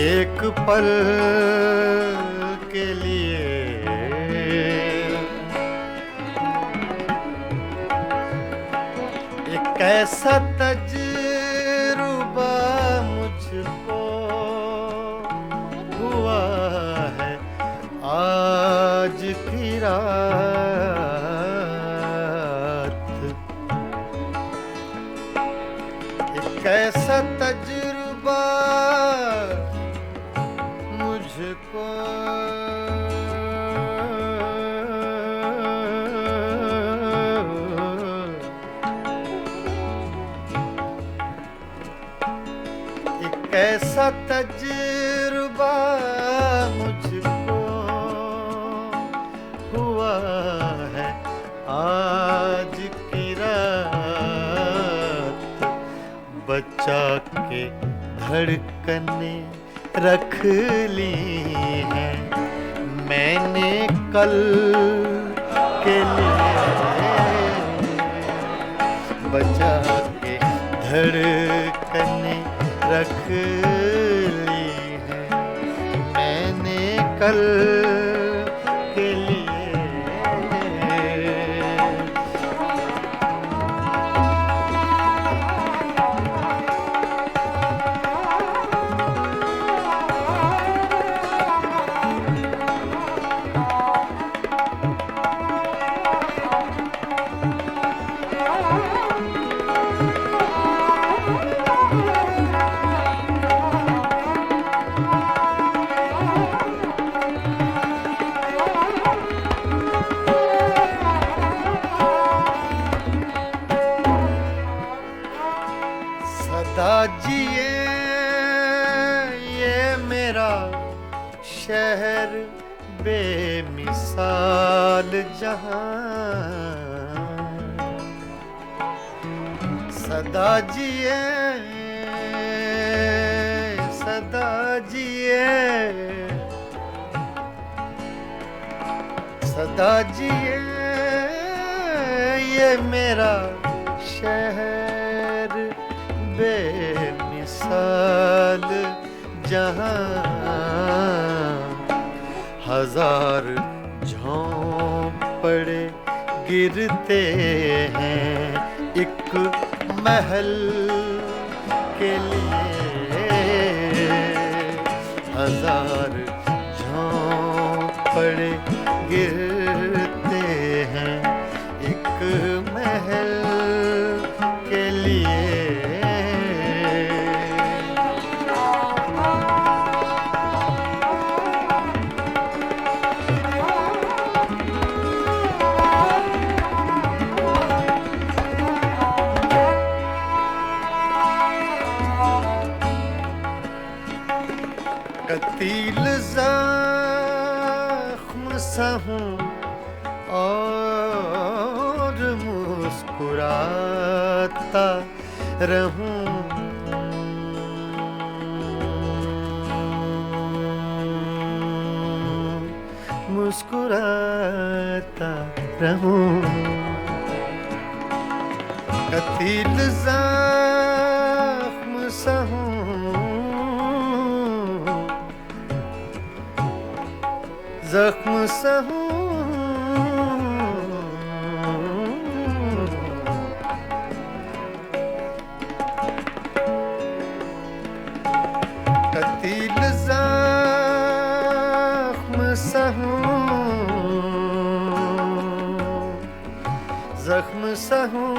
एक पल के लिए एक ऐसा तजुर्बा मुझको हुआ है आज की रात, एक ऐसा तजुर्बा मुझको एक ऐसा तजुर्बा मुझको हुआ है आज की रात, बचा के धड़कने रख ली हैं मैंने कल के लिए, बचा के धड़कने रख ली हैं मैंने कल के लिए। सदा जिए ये मेरा शहर बेमिसाल जहां, सदा जिए सदा जिए सदा जिए ये मेरा शहर बेमिसाल जहां, हजार झोंपड़े गिरते हैं एक महल के लिए, हजार झोंपड़े गिरते हैं एक महल के लिए। कतील ज़ख्म सा हूँ और मुस्कुराता रहूं। मुस्कुराता रहूं। कतील ज़ख्म सा हूँ ज़ख्म सा हूँ कतील ज़ख्म सा हूँ ज़ख्म सा हूँ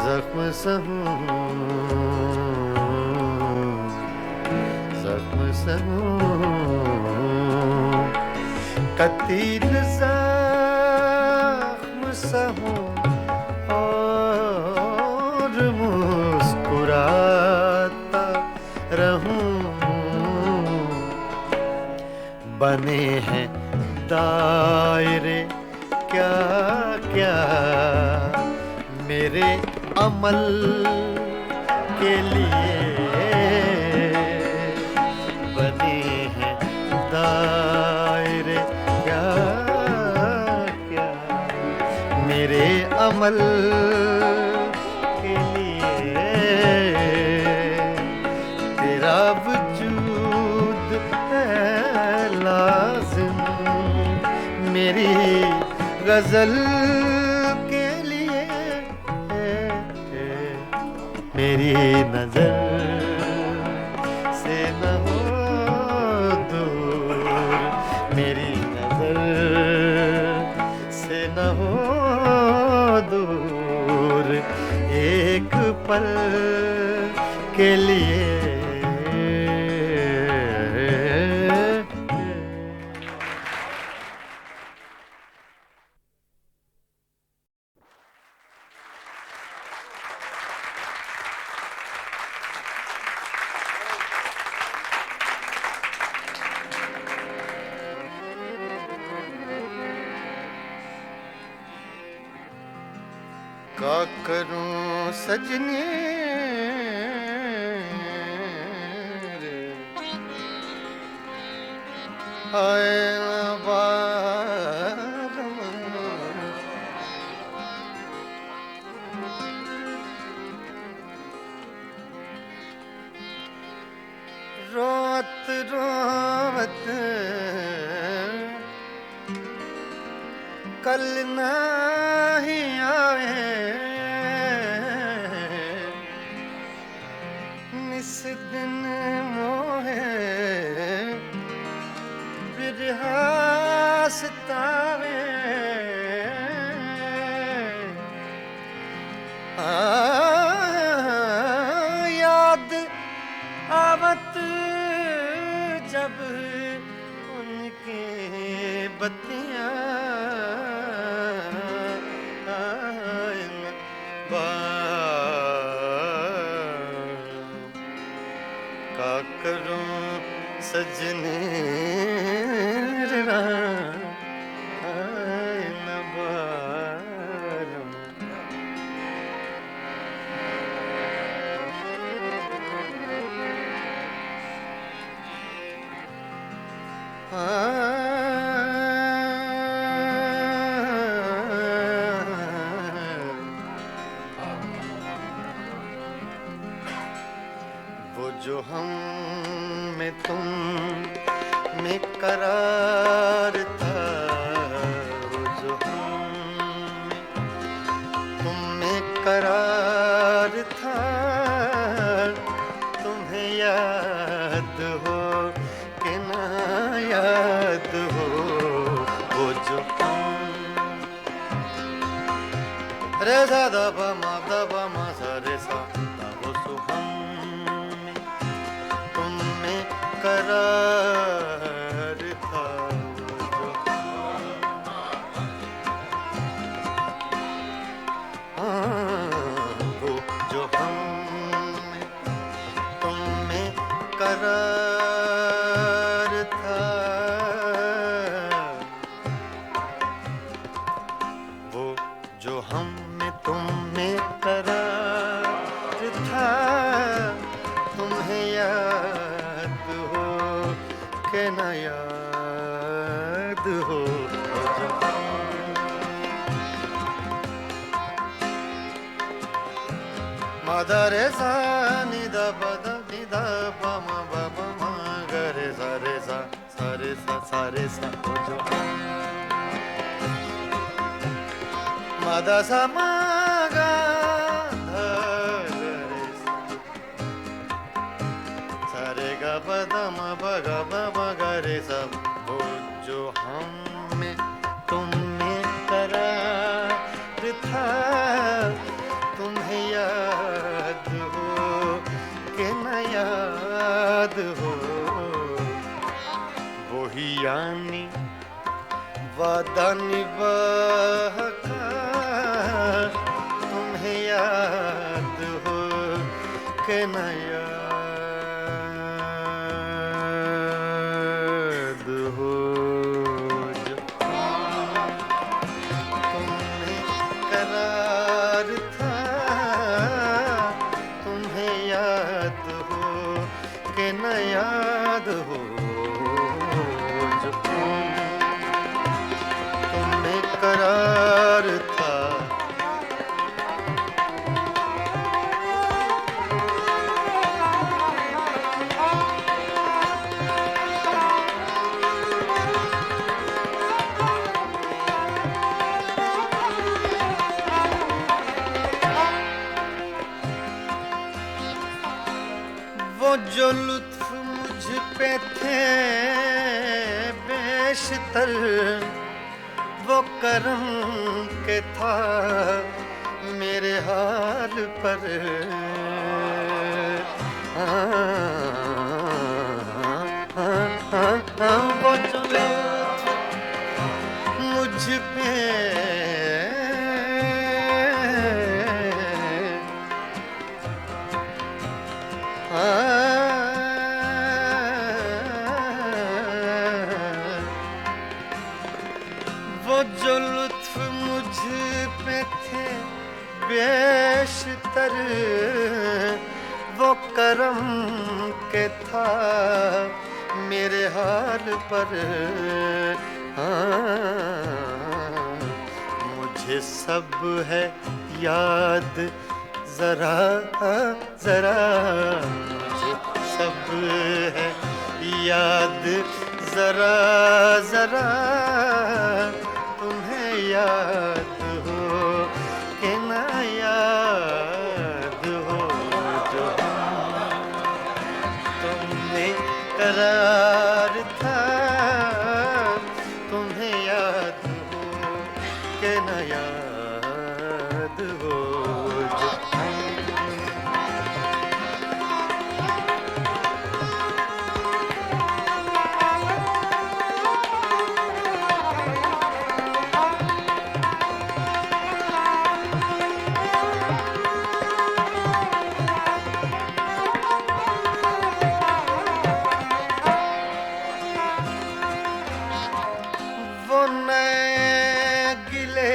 ज़ख्म सा हूँ कतील ज़ख्म सा हूँ और मुस्कुराता रहूं। बने हैं दायरे क्या क्या मेरे अमल के लिए। दायरे क्या क्या मेरे अमल के लिए। तेरा वजूद है लाज़िम मेरी गज़ल के लिए। मेरी नज़र से न हो मेरी नज़र से न हो दूर एक पल के लिए। क्या करूं सजनी आए बारम रोत रोत कल नहीं आए निस दिन मोहे बिरहा सतावे। याद आवत जब उनके बत्तियां का करूं सजने न बारम। वो जो हम में तुम में करार था, वो जो हम में तुम में करार था, सा दा पा मा सा रे सा दा वो सुहम में तुम में करार था वो जो वो जो हम में तुम में करार था वो जो हम में तुम में करार था तुम्हें याद हो के न याद हो वो जो मा रे सा नि दा पा दा नि दा पा मा ग रे सा रे सा वो जो मा दा सा मा गा धा रे सा रे गा पा दा मा पा गा मा गा रे सा वो जो हम में तुम में करार था तुम्हें याद हो कि न याद हो वही यानी वादा निभाका तुम्हें याद हो कि न याद हो जो तुम्हें करार था तुम्हें याद हो कि न याद हो जो तुम्हें करार था वो जो लुत्फ मुझ पे थे बेशतर वो करम के था मेरे हाल पर वो जो लुत्फ मुझ पे वो जो लुत्फ मुझ पे थे बेशतर वो करम के था मेरे हाल पर मुझे सब है याद जरा जरा मुझे सब है याद जरा जरा तुम्हें याद हो कि न याद हो जो तुमने करार था तुम्हें याद हो कि न याद हो जो वो नए गिले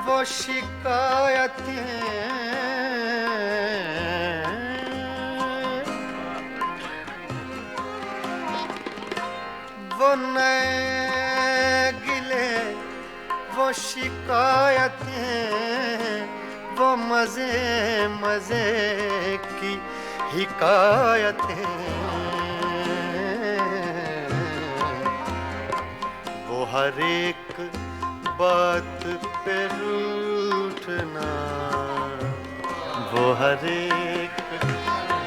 वो शिकायतें वो नए गिले वो शिकायतें वो मजे मजे की हिकायतें वो हर एक बात पे रूठना वो हर एक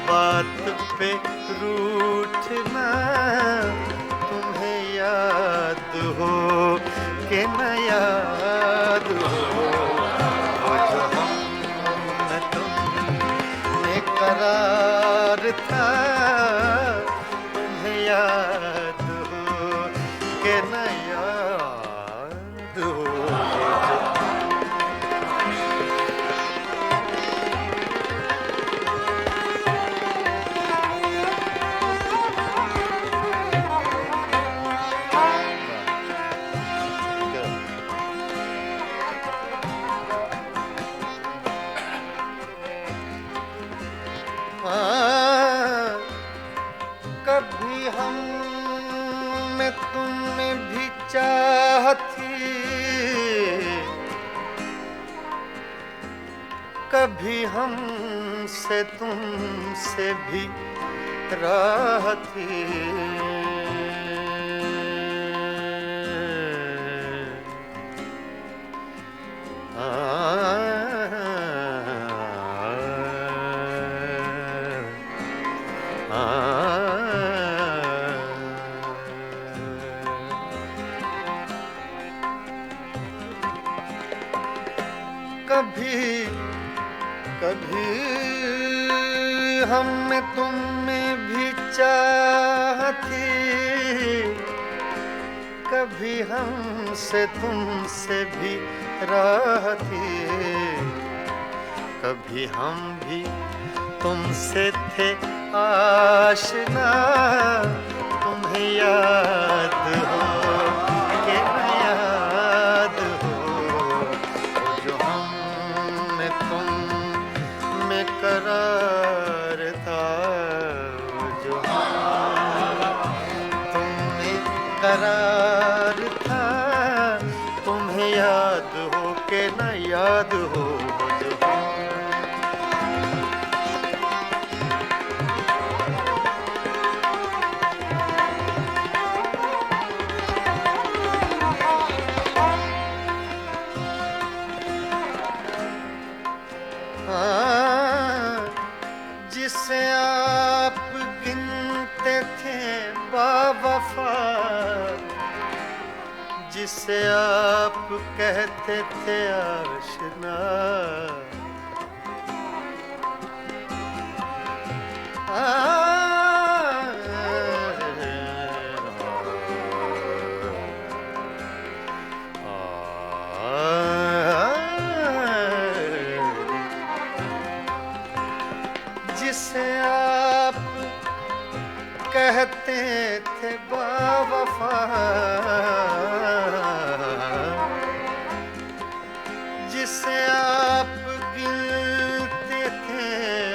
बात पे रूठना तुम्हें याद हो कि न याद हो के न याद हो कभी हम में तुम में भी चाहती, कभी हम से तुम से भी राहती, कभी कभी हम में तुम में भी चाहती, कभी हम से तुम से भी राहती, कभी हम भी तुमसे थे आशना, तुम्हें याद हो कि न याद हो, जो हम में तुम में करार था, जो हम तुम में करार था, तुम्हें याद हो कि न याद हो, जो जिसे आप गिनते थे बावफा, जिसे आप कहते थे आशना, जिसे आप कहते थे बावफा, जिसे आप गिनते थे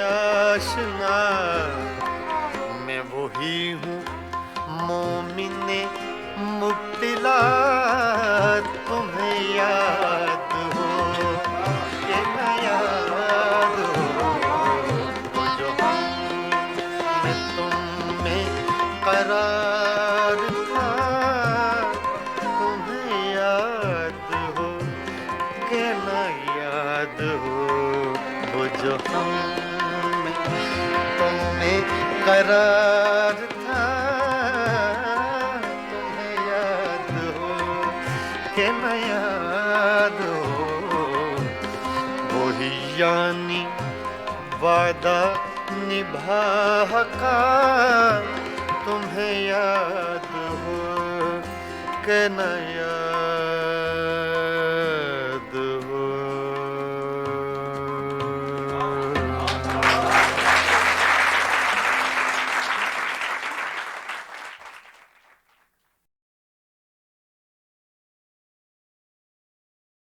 आशना, मैं वही हूँ मोमिने मुब्तिला, तुम्हें याद हो कि न याद हो, जो हम में तुम में करार था, तुम्हें याद हो कि न याद हो, वो जो हम में तुम में करार था, तुम्हें याद हो कि न याद हो, वही यानी वादा निभा का, तुम्हें याद हो कि न याद